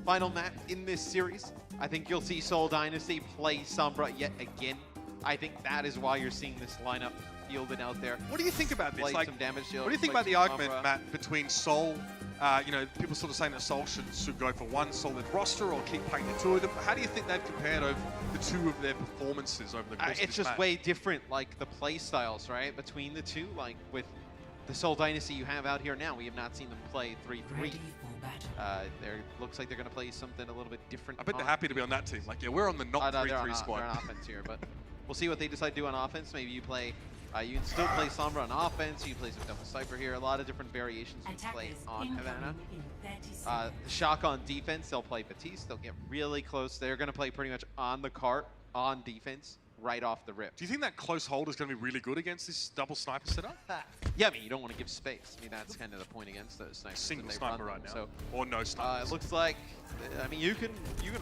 [SPEAKER 6] final map in this series. I think you'll see Seoul Dynasty play Sombra yet again. I think that is why you're seeing this lineup fielded out there.
[SPEAKER 5] What do you think about this?
[SPEAKER 6] Play
[SPEAKER 5] Like,
[SPEAKER 6] some damage shield,
[SPEAKER 5] what do you think
[SPEAKER 6] play
[SPEAKER 5] about the
[SPEAKER 6] some
[SPEAKER 5] argument,
[SPEAKER 6] Sombra.
[SPEAKER 5] Matt, between Seoul, you know, people sort of saying that Seoul should go for one solid roster or keep playing the 2 of them. How do you think they've compared over the 2 of their performances over the course of this
[SPEAKER 6] It's just
[SPEAKER 5] match?
[SPEAKER 6] way different, like the play styles, right? Between the 2, like with the Seoul Dynasty you have out here now, we have not seen them play 3-3. There looks like they're going to play something a little bit different.
[SPEAKER 5] I bet they're happy to be on that team. Like, yeah, we're on the not 3-3 squad.
[SPEAKER 6] They're on offense here, but we'll see what they decide to do on offense. Maybe you play, you can still play Sombra on offense. You can play some Double Cypher here. A lot of different variations you can play on Havana. The Shock on defense, they'll play Batiste. They'll get really close. They're going to play pretty much on the cart on defense. right off the rip.
[SPEAKER 5] Do you think that close hold is going to be really good against this double sniper setup?
[SPEAKER 6] Yeah, I mean, you don't want to give space. I mean, that's kind of the point against those snipers.
[SPEAKER 5] Single
[SPEAKER 6] that they
[SPEAKER 5] sniper
[SPEAKER 6] run
[SPEAKER 5] right now,
[SPEAKER 6] So,
[SPEAKER 5] or no snipers.
[SPEAKER 6] it looks like, I mean, you can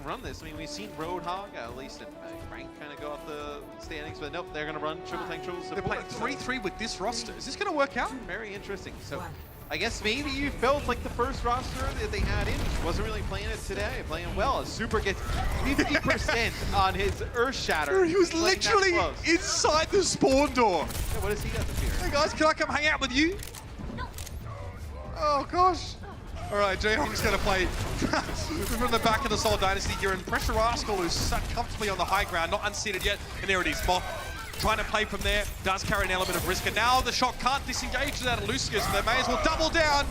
[SPEAKER 6] run this. I mean, we've seen Roadhog, at least in rank, kind of go off the standings, but nope, they're going to run triple tank, triple support.
[SPEAKER 5] They're playing 3-3 with this roster. Is this going to work out?
[SPEAKER 6] Very interesting. So, I guess maybe you felt like the first roster that they had in wasn't really playing it today, playing well. Super gets 50% on his Earth Shatter.
[SPEAKER 5] He was literally inside the spawn door.
[SPEAKER 6] Yeah, what does he got to fear?
[SPEAKER 5] Hey guys, can I come hang out with you? Oh gosh. All right, Jaehong's going to play from the back of the Seoul Dynasty here, and Pressure Rascal, who's sat comfortably on the high ground, not unseated yet, and there it is, Moth. Trying to play from there, does carry an element of risk, and now the shot can't disengage that of Lucio, so they may as well double down,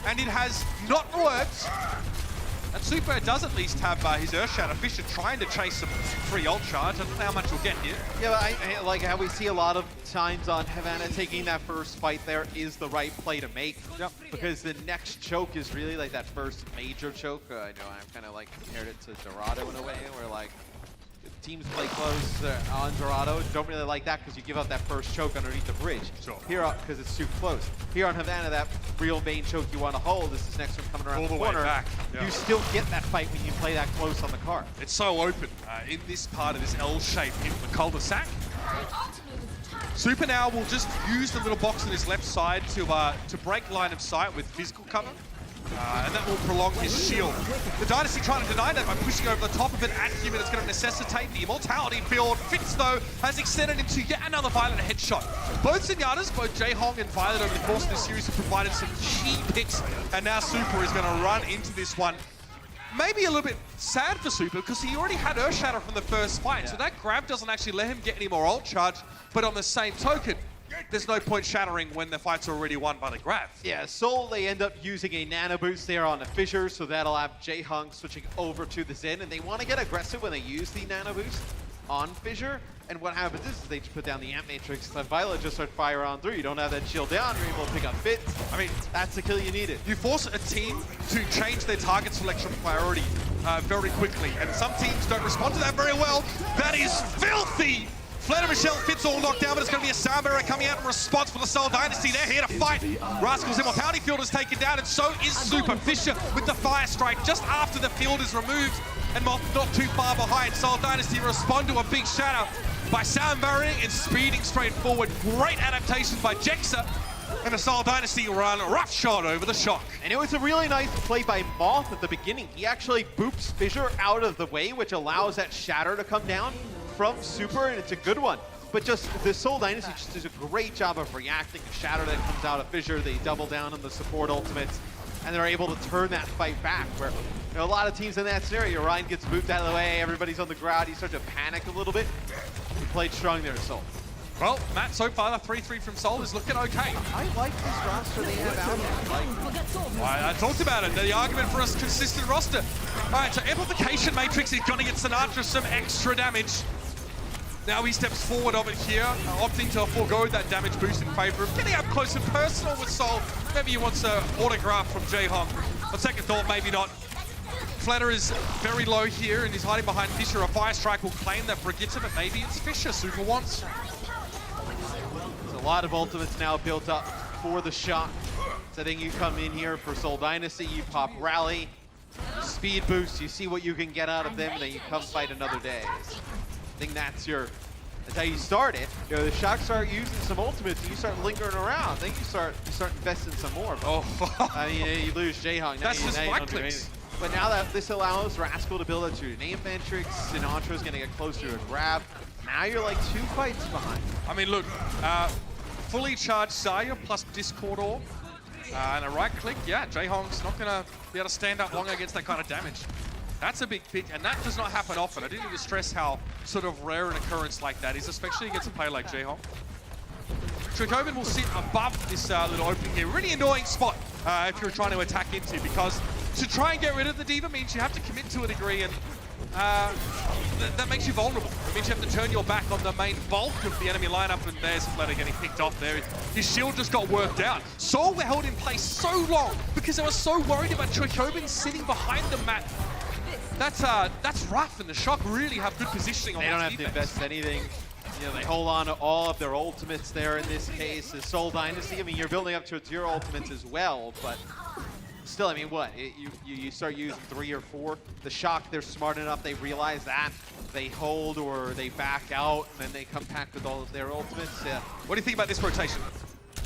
[SPEAKER 5] and it has not worked. And Super does at least have his Earth Shatter. Fisher trying to chase some free ult charge. I don't know how much he'll get here.
[SPEAKER 6] Yeah, but I like how we see a lot of times on Havana taking that first fight there is the right play to make.
[SPEAKER 5] Yep.
[SPEAKER 6] Because the next choke is really like that first major choke. I know I've kind of like compared it to Dorado in a way, where like teams play close on Dorado. Don't really like that because you give up that first choke underneath the bridge.
[SPEAKER 5] Sure.
[SPEAKER 6] Here, because it's too close. Here on Havana, that real main choke you want to hold is this next one coming around
[SPEAKER 5] All
[SPEAKER 6] the
[SPEAKER 5] the way
[SPEAKER 6] corner.
[SPEAKER 5] back. Yeah.
[SPEAKER 6] You still get that fight when you play that close on the card.
[SPEAKER 5] It's so open in this part of this L shape in the cul-de-sac. Super now will just use the little box on his left side to break line of sight with physical cover. And that will prolong his shield. The Dynasty trying to deny that by pushing over the top of it at him, and it's going to necessitate the immortality field. Fitz, though, has extended into yet another Violet headshot. Both Zenyatas, both Jaehong and Violet over the course of this series have provided some key picks, and now Super is going to run into this one. Maybe a little bit sad for Super, because he already had Earth Shatter from the first fight, so that grab doesn't actually let him get any more ult charge, but on the same token, there's no point shattering when the fight's already won by the grab.
[SPEAKER 6] Yeah, Seoul, they end up using a nano boost there on the Fissure, so that'll have Jaehong switching over to the Zen, and they want to get aggressive when they use the nano boost on Fissure. And what happens is they just put down the Amp Matrix, and Violet just start fire on through. You don't have that shield down, you're able to pick up Fitz. I mean, that's the kill you needed.
[SPEAKER 5] You force a team to change their target selection priority very quickly, and some teams don't respond to that very well. That is filthy! Fleta Michelle Fitz all knocked down, but it's going to be a Soundbearer coming out in response for the Seoul Dynasty. They're here to fight. Rascal's immortality field is taken down, and so is Super. Fisher with the fire strike just after the field is removed, and Moth not too far behind. Seoul Dynasty respond to a big shadow by Soundbearing and speeding straight forward. Great adaptation by Jexa, and the Seoul Dynasty run roughshod over the shock.
[SPEAKER 6] And it was a really nice play by Moth at the beginning. He actually boops Fissure out of the way, which allows that shatter to come down from Super, and it's a good one. But just the Seoul Dynasty just does a great job of reacting to shatter that comes out of Fissure. They double down on the support ultimates, and they're able to turn that fight back, where you know, a lot of teams in that scenario, Ryan gets moved out of the way, everybody's on the ground, you start to panic a little bit. He played strong there, Seoul.
[SPEAKER 5] Well, Matt, so far the 3-3 from Seoul is looking okay.
[SPEAKER 6] I like this roster they have out here.
[SPEAKER 5] I talked about it, the argument for a consistent roster. All right, so Amplification Matrix is going to get Sinatra some extra damage. Now he steps forward of it here, opting to forego that damage boost in favor of getting up close and personal with Seoul. Maybe he wants an autograph from Jaehong. On second thought, maybe not. Fleta is very low here and he's hiding behind Fisher. A Fire Strike will claim that Brigitte, but maybe it's Fisher Super wants.
[SPEAKER 6] There's a lot of ultimates now built up for the Shock. So I think you come in here for Seoul Dynasty, you pop Rally, speed boost, you see what you can get out of them, and then you come fight another day. I think that's how you start it. You know, the Shock start using some ultimates, and you start lingering around. Then you start investing some more.
[SPEAKER 5] Oh,
[SPEAKER 6] I mean, you lose Jaehong.
[SPEAKER 5] That's just right clicks.
[SPEAKER 6] But now that this allows Rascal to build up to an Amp Matrix, Sinatra's gonna get closer to a grab. Now you're like 2 fights behind.
[SPEAKER 5] I mean, look, fully charged Saya plus Discord Orb, and a right click. Yeah, Jaehong's not gonna be able to stand up long against that kind of damage. That's a big pick, and that does not happen often. I do need to stress how sort of rare an occurrence like that is, especially against a player like Jaehong. Tricobin will sit above this little opening here. Really annoying spot if you're trying to attack into, because to try and get rid of the Diva means you have to commit to a degree, and that makes you vulnerable. It means you have to turn your back on the main bulk of the enemy lineup, and there's Fleta getting picked off there. His shield just got worked out. Seoul were held in place so long because they were so worried about Tricobin sitting behind the mat. That's rough, and the Shock really have good positioning on
[SPEAKER 6] They don't
[SPEAKER 5] this
[SPEAKER 6] have
[SPEAKER 5] defense.
[SPEAKER 6] to invest anything Yeah, they hold on to all of their ultimates there in this case. The Seoul Dynasty, I mean, you're building up to your ultimates as well, but still, I mean, what? You start using 3 or 4. The Shock, they're smart enough, they realize that. They hold or they back out, and then they come back with all of their ultimates.
[SPEAKER 5] What do you think about this rotation?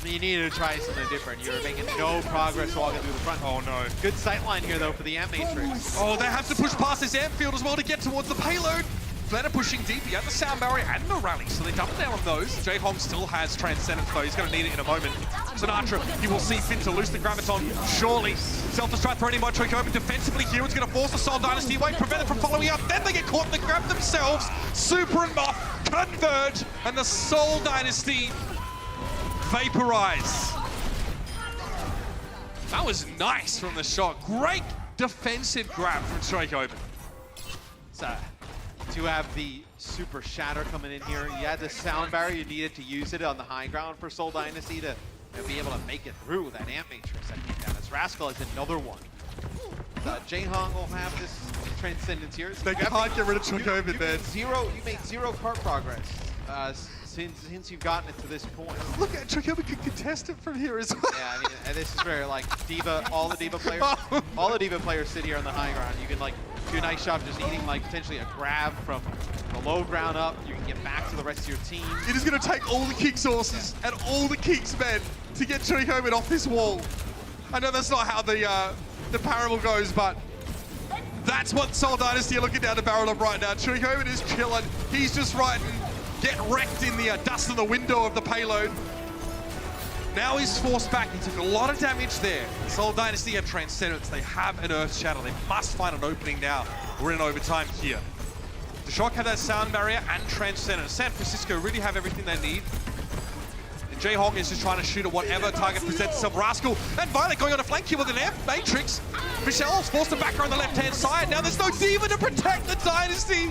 [SPEAKER 6] You needed to try something different. You're making no progress walking through the front.
[SPEAKER 5] Oh no.
[SPEAKER 6] Good sightline here though for the Ant Matrix.
[SPEAKER 5] Oh, they have to push past this Ant field as well to get towards the payload. Flutter pushing deep, he had the sound barrier and the rally, so they double down on those. J-Hong still has Transcendence though, he's going to need it in a moment. Sinatra, you will see Finn to loose the Graviton, surely. Self-destruct threatening by Trichomen defensively here, it's going to force the Seoul Dynasty away, prevent them from following up, then they get caught, they grab themselves. Super and Moth converge, and the Seoul Dynasty vaporize. That was nice from the shot. Great defensive grab from Trichomen.
[SPEAKER 6] So, to have the Super Shatter coming in here, you had the sound barrier, you needed to use it on the high ground for Seoul Dynasty to be able to make it through that Ant Matrix that came down. As Rascal is another one. J-Hong will have this Transcendence here. So
[SPEAKER 5] they can't get rid of Trichomen, man.
[SPEAKER 6] You made 0 cart progress since you've gotten it to this point.
[SPEAKER 5] Look at Trichomen can contest it from here as well.
[SPEAKER 6] Yeah, I mean, and this is where like all the Diva players sit here on the high ground. You can like do a nice job just eating like potentially a grab from the low ground up. You can get back to the rest of your team.
[SPEAKER 5] It is going to take all the kick sources and all the kicks, men, to get Trichomen off this wall. I know that's not how the parable goes, but that's what Seoul Dynasty are looking down the barrel of right now. Trichomen is chilling. He's just riding. Get wrecked in the dust of the window of the payload. Now he's forced back. He took a lot of damage there. Seoul Dynasty have Transcendence. They have an Earth Shadow. They must find an opening now. We're in overtime here. The Shock have that sound barrier and Transcendence. San Francisco really have everything they need. And J-Hong is just trying to shoot at whatever target presents itself. Rascal and Violet going on a flank here with an Ant Matrix. Michelle's forced to back her on the left-hand side. Now there's no Diva to protect the Dynasty.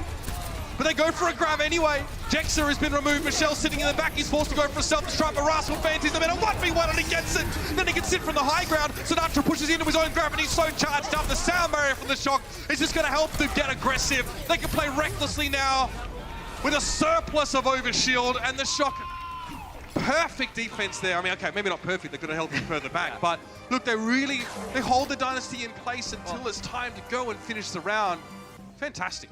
[SPEAKER 5] But they go for a grab anyway. Jexa has been removed. Michelle's sitting in the back. He's forced to go for a self-destruct, but Rascal fancies him in a 1v1 and he gets it. Then he can sit from the high ground. Sinatra pushes into his own grab and he's so charged up. The sound barrier from the Shock is just going to help them get aggressive. They can play recklessly now with a surplus of overshield, and the Shock, perfect defense there. I mean, okay, maybe not perfect. They're going to help him further back, but look, they hold the Dynasty in place until it's time to go and finish the round. Fantastic.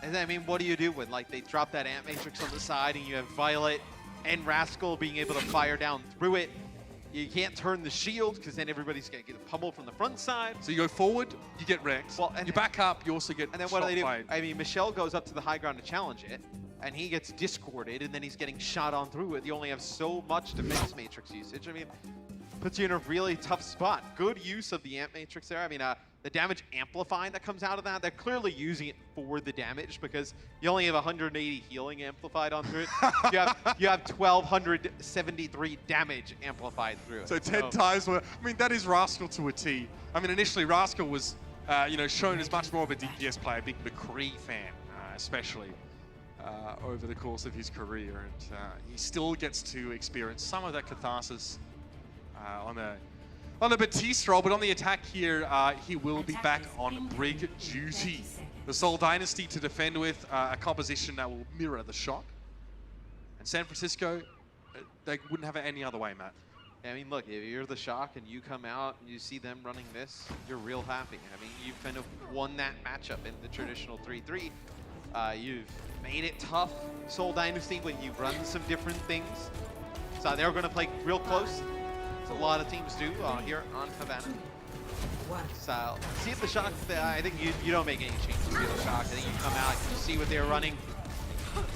[SPEAKER 6] And I mean, what do you do when like they drop that Ant Matrix on the side and you have Violet and Rascal being able to fire down through it? You can't turn the shield because then everybody's going to get pummeled from the front side.
[SPEAKER 5] So you go forward, you get wrecked. Well, and you back up, you also get
[SPEAKER 6] And then what do they do? I mean, Michelle goes up to the high ground to challenge it, and he gets discorded, and then he's getting shot on through it. You only have so much defense matrix usage. I mean, puts you in a really tough spot. Good use of the Ant Matrix there. I mean, the damage amplifying that comes out of that, they're clearly using it for the damage because you only have 180 healing amplified on through it. you have 1,273 damage amplified through it.
[SPEAKER 5] So 10 times more. I mean, that is Rascal to a T. I mean, initially Rascal was, shown as much more of a DPS player, big McCree fan, especially over the course of his career, and he still gets to experience some of that catharsis on the Batiste role, but on the attack here, he will be back on Brig duty. The Seoul Dynasty to defend with a composition that will mirror the Shock. And San Francisco, they wouldn't have it any other way, Matt.
[SPEAKER 6] I mean, look, if you're the Shock and you come out and you see them running this, you're real happy. I mean, you've kind of won that matchup in the traditional 3-3. You've made it tough, Seoul Dynasty, when you run some different things. So they're going to play real close. A lot of teams do here on Havana. So, see if the Shock, I think you don't make any changes to the Shock. I think you come out, you see what they're running.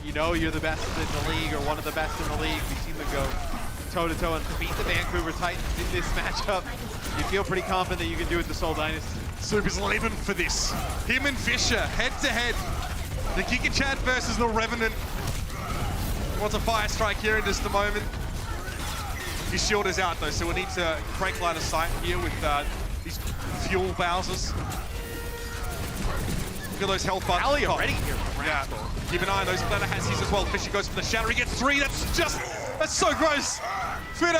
[SPEAKER 6] You know you're the best in the league or one of the best in the league. We've seen them go toe-to-toe and beat the Vancouver Titans in this matchup. You feel pretty confident that you can do it to Seoul Dynasty.
[SPEAKER 5] Super's living for this. Him and Fisher, head-to-head. The Giga Chad versus the Revenant. Wants a fire strike here in just a moment. His shield is out though, so we'll need to break line of sight here with these fuel Bowsers. Look at those health buttons.
[SPEAKER 6] Alley already here from Rascal.
[SPEAKER 5] Yeah. Keep an eye on those Planner Hassies as well. Fisher goes for the shatter, he gets 3. That's so gross. Fitter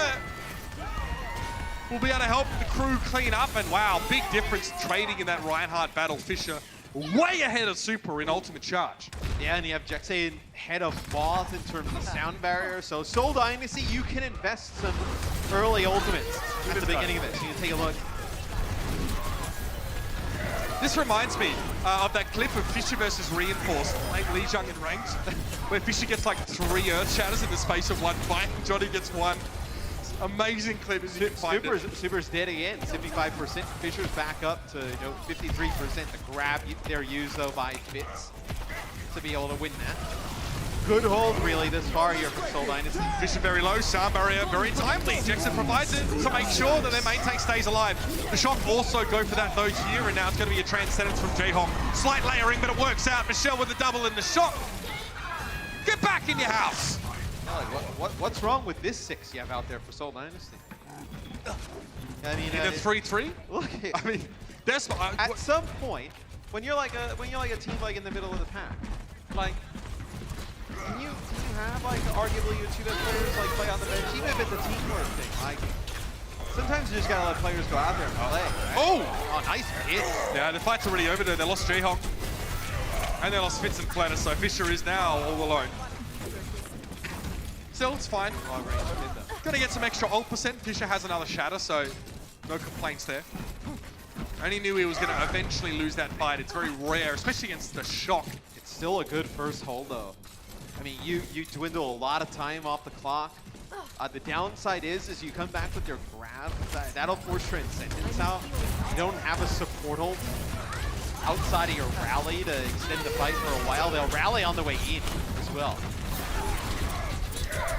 [SPEAKER 5] will be able to help the crew clean up, and wow, big difference trading in that Reinhardt battle. Fisher way ahead of Super in ultimate charge.
[SPEAKER 6] Yeah, and you have Jexay ahead of Moth in terms of sound barrier. So Seoul Dynasty, you can invest some early ultimates at the beginning of it. So you can take a look.
[SPEAKER 5] This reminds me of that clip of Fisher versus Reinforced, like Lee Jung in ranked, where Fisher gets like 3 Earth Shatters in the space of 1 fight, and Johnny gets 1. Amazing clip as you can find it.
[SPEAKER 6] Super's dead again, 75%. Fisher's back up to 53%. The grab they're used though by Fitz to be able to win that. Good hold really this far here from Seoul Dynasty.
[SPEAKER 5] Fisher very low, sound barrier very timely. Jackson provides it to make sure that their main tank stays alive. The Shock also go for that though here, and now it's going to be a transcendence from Jayhong. Slight layering, but it works out. Michelle with the double in the Shock. Get back in your house.
[SPEAKER 6] What's wrong with this 6 you have out there for Seoul Dynasty? I mean,
[SPEAKER 5] in a 3-3.
[SPEAKER 6] Look,
[SPEAKER 5] I mean, that's
[SPEAKER 6] at some point when you're like a team like in the middle of the pack, like. Can you have like arguably your 2 best players like play on the bench, even if it's a teamwork thing? Like sometimes you just gotta let players go out there and play. Right? Oh, nice hit.
[SPEAKER 5] Yeah, the fight's already over there. They lost Jayhong and they lost Fitz and Flatter, so Fisher is now all alone. Still, it's fine. Gonna get some extra ult percent. Fisher has another shatter, so no complaints there. And he knew he was gonna eventually lose that fight. It's very rare, especially against the Shock.
[SPEAKER 6] It's still a good first hold though. I mean, you dwindle a lot of time off the clock. The downside is you come back with your grab. That'll force Transcendence out. You don't have a support hold outside of your rally to extend the fight for a while. They'll rally on the way in as well.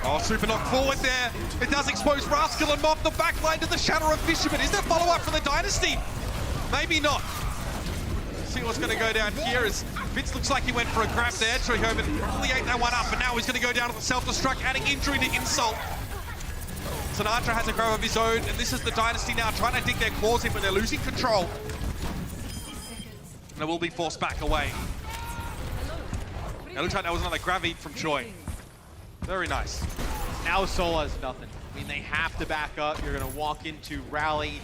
[SPEAKER 5] Oh, super knock forward there. It does expose Rascal and Moth the backline to the shatter of Fisherman. Is there follow-up from the Dynasty? Maybe not. See what's going to go down here as Fitz looks like he went for a grab there. Troyhoven probably ate that one up, but now he's going to go down to the self-destruct, adding injury to insult. Sinatra has a grab of his own, and this is the Dynasty now trying to dig their claws in, but they're losing control. And they will be forced back away. It looks like that was another grab eat from Choi. Very nice.
[SPEAKER 6] Now Seoul has nothing. I mean, they have to back up. You're going to walk into rally,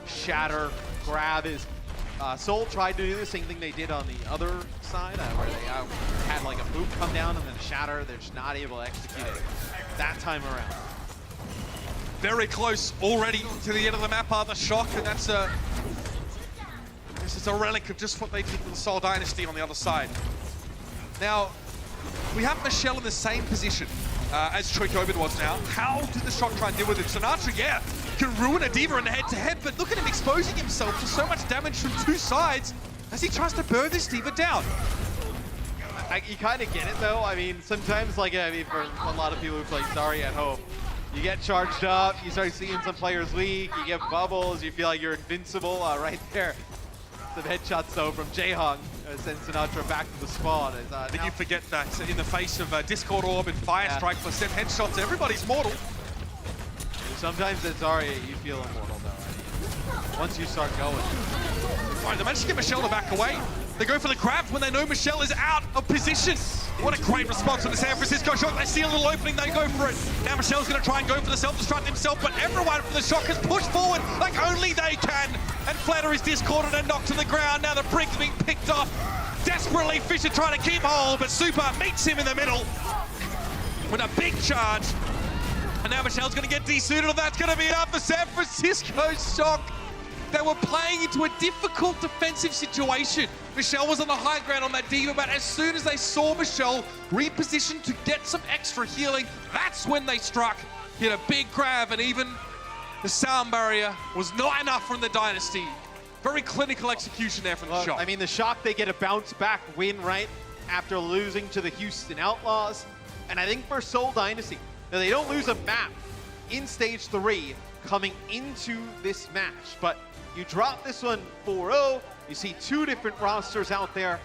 [SPEAKER 6] shatter, grab is... Seoul tried to do the same thing they did on the other side, where they had like a boot come down and then a shatter. They're just not able to execute it that time around.
[SPEAKER 5] Very close already to the end of the map are the Shock, and that's this is a relic of just what they did with the Seoul Dynasty on the other side. Now, we have Michelle in the same position as Troyhoven was now. How did the Shock try and deal with it? Sinatra, yeah, can ruin a D.Va in the head-to-head, but look at him exposing himself to so much damage from 2 sides as he tries to burn this D.Va down.
[SPEAKER 6] You kind of get it though. I mean, sometimes, like, I mean, for a lot of people who play Zarya at home, you get charged up, you start seeing some players weak, you get bubbles, you feel like you're invincible right there. Some headshots though from Jayhong send Sinatra back to the spawn.
[SPEAKER 5] I think you forget that in the face of Discord Orb and Fire Strike for send headshots, everybody's mortal.
[SPEAKER 6] Sometimes at Zarya you feel immortal though. I mean, once you start going.
[SPEAKER 5] All right, they managed to get Michelle to back away. They go for the grab when they know Michelle is out of position. What a great response from the San Francisco Shock. They see a little opening, they go for it. Now Michelle's going to try and go for the self-destruct himself, but everyone from the Shock has pushed forward like only they can. And Flatter is discorded and knocked to the ground. Now the brig's being picked off. Desperately, Fisher trying to keep hold, but Super meets him in the middle with a big charge. And now Michelle's going to get desuited, and that's going to be enough for San Francisco Shock. They were playing into a difficult defensive situation. Michelle was on the high ground on that D.Va, but as soon as they saw Michelle repositioned to get some extra healing, that's when they struck. Hit a big grab, and even the sound barrier was not enough from the Dynasty. Very clinical execution there from the Shock.
[SPEAKER 6] I mean, the Shock, they get a bounce-back win, right, after losing to the Houston Outlaws. And I think for Seoul Dynasty, now they don't lose a map in Stage 3 coming into this match, but you drop this one 4-0, you see 2 different rosters out there.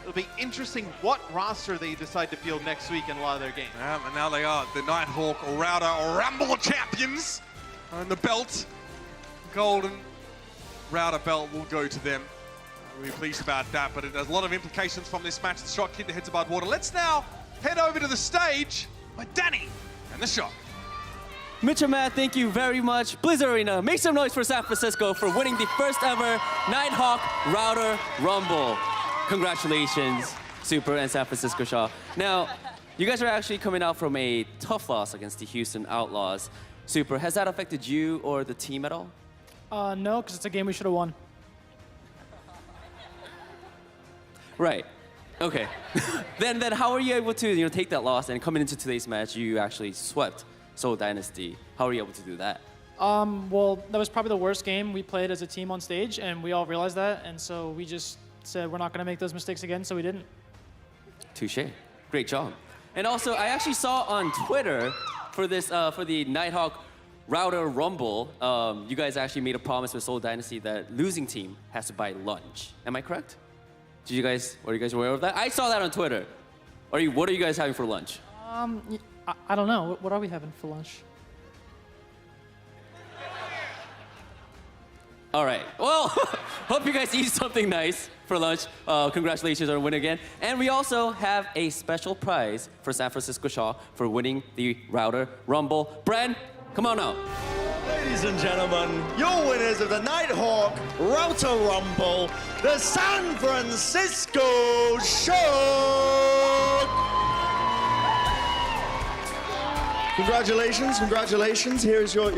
[SPEAKER 6] It'll be interesting what roster they decide to field next week in a lot of their games.
[SPEAKER 5] And now they are the Nighthawk Router Rumble champions. And the belt, golden Router belt will go to them. We're pleased about that, but there's a lot of implications from this match. The Shock keep their heads above water. Let's now head over to the stage with Danny and the Shock.
[SPEAKER 20] Mitchell, Matt, thank you very much. Blizzard Arena, make some noise for San Francisco for winning the first ever Nighthawk Router Rumble. Congratulations, Super and San Francisco Shaw. Now, you guys are actually coming out from a tough loss against the Houston Outlaws. Super, has that affected you or the team at all?
[SPEAKER 4] No, because it's a game we should have won.
[SPEAKER 20] Right. Okay. then how are you able to take that loss and coming into today's match, you actually swept Seoul Dynasty. How are you able to do that?
[SPEAKER 4] Well, that was probably the worst game we played as a team on stage, and we all realized that, and so we just said we're not going to make those mistakes again, so we didn't.
[SPEAKER 20] Touche. Great job. And also, I actually saw on Twitter for this for the Nighthawk Router Rumble, you guys actually made a promise with Seoul Dynasty that losing team has to buy lunch. Am I correct? Were you guys aware of that? I saw that on Twitter. What are you guys having for lunch?
[SPEAKER 4] I don't know. What are we having for lunch?
[SPEAKER 20] All right. Well, hope you guys eat something nice for lunch. Congratulations on winning again. And we also have a special prize for San Francisco Shaw for winning the Router Rumble. Bren, come on out.
[SPEAKER 16] Ladies and gentlemen, your winners of the Nighthawk Router Rumble, the San Francisco Shock! Congratulations, congratulations. Here is your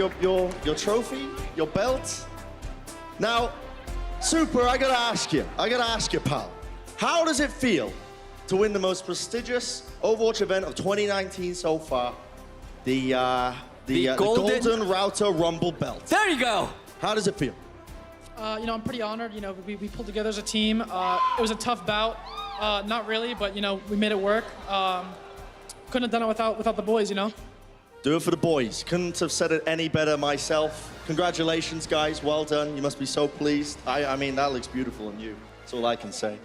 [SPEAKER 16] trophy, your belt. Now, Super, I gotta ask you, pal. How does it feel to win the most prestigious Overwatch event of 2019 so far? The Golden Router Rumble belt.
[SPEAKER 20] There you go.
[SPEAKER 16] How does it feel?
[SPEAKER 4] I'm pretty honored. We pulled together as a team. It was a tough bout. Not really, but we made it work. Couldn't have done it without the boys.
[SPEAKER 16] Do it for the boys. Couldn't have said it any better myself. Congratulations, guys. Well done. You must be so pleased. I mean, that looks beautiful on you. That's all I can say.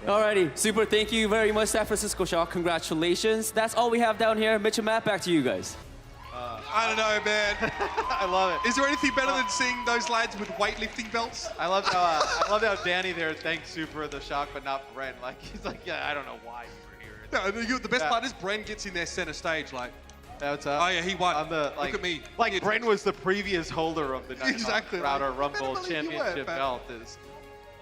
[SPEAKER 20] Alrighty, Super. Thank you very much, San Francisco Shaw. Congratulations. That's all we have down here. Mitch and Matt, back to you guys.
[SPEAKER 5] I don't know, man.
[SPEAKER 6] I love it.
[SPEAKER 5] Is there anything better than seeing those lads with weightlifting belts?
[SPEAKER 6] I love how Danny there thanks Super the Shock, but not Brent. Like he's like, yeah, I don't know why you were here.
[SPEAKER 5] No, the best part is Bren gets in their center stage, like.
[SPEAKER 6] What's up?
[SPEAKER 5] Oh yeah, he won.
[SPEAKER 6] Look
[SPEAKER 5] at me.
[SPEAKER 6] Like Bren was the previous holder of the Nighthawk Router Rumble Championship belt.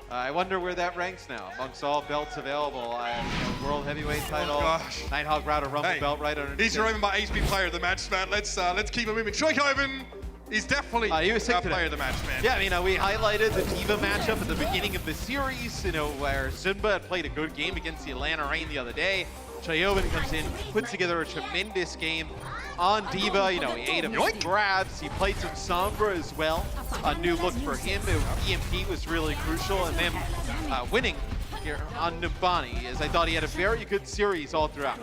[SPEAKER 6] I wonder where that ranks now amongst all belts available. World Heavyweight title, Nighthawk Router Rumble belt right underneath.
[SPEAKER 5] He's your my HP player of the match, man. Let's keep him moving. Shoykoven is definitely
[SPEAKER 6] he was sick
[SPEAKER 5] player of the match, man.
[SPEAKER 6] Yeah, we highlighted the Diva matchup at the beginning of the series, where Zunba had played a good game against the Atlanta Reign the other day. Shoykoven comes in, puts together a tremendous game on Diva. He ate a few grabs. He played some Sombra as well. A new look for him. EMP was really crucial, and then winning here on Numbani, as I thought he had a very good series all throughout.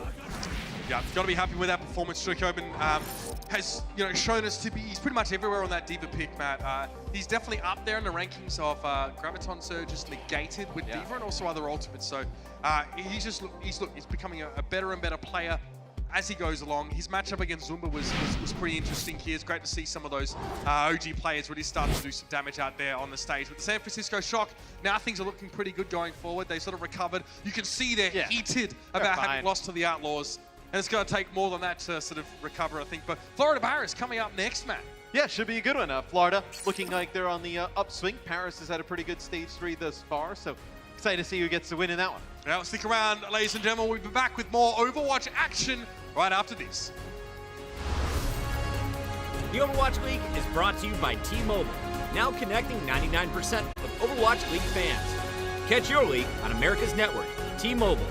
[SPEAKER 5] Yeah, got to be happy with that performance. Shoykoven has shown us to be. He's pretty much everywhere on that Diva pick, Matt. He's definitely up there in the rankings of Graviton Surges negated with Diva and also other ultimates. So he's becoming a better and better player as he goes along. His matchup against Zunba was pretty interesting here. It's great to see some of those OG players really starting to do some damage out there on the stage. With the San Francisco Shock, now things are looking pretty good going forward. They sort of recovered. You can see they're heated about having lost to the Outlaws. And it's going to take more than that to sort of recover, I think. But Florida Paris coming up next, Matt.
[SPEAKER 6] Yeah, should be a good one. Florida looking like they're on the upswing. Paris has had a pretty good stage 3 thus far, so excited to see who gets the win in that one.
[SPEAKER 5] Now stick around, ladies and gentlemen. We'll be back with more Overwatch action right after this.
[SPEAKER 8] The Overwatch League is brought to you by T-Mobile, now connecting 99% of Overwatch League fans. Catch your league on America's network, T-Mobile.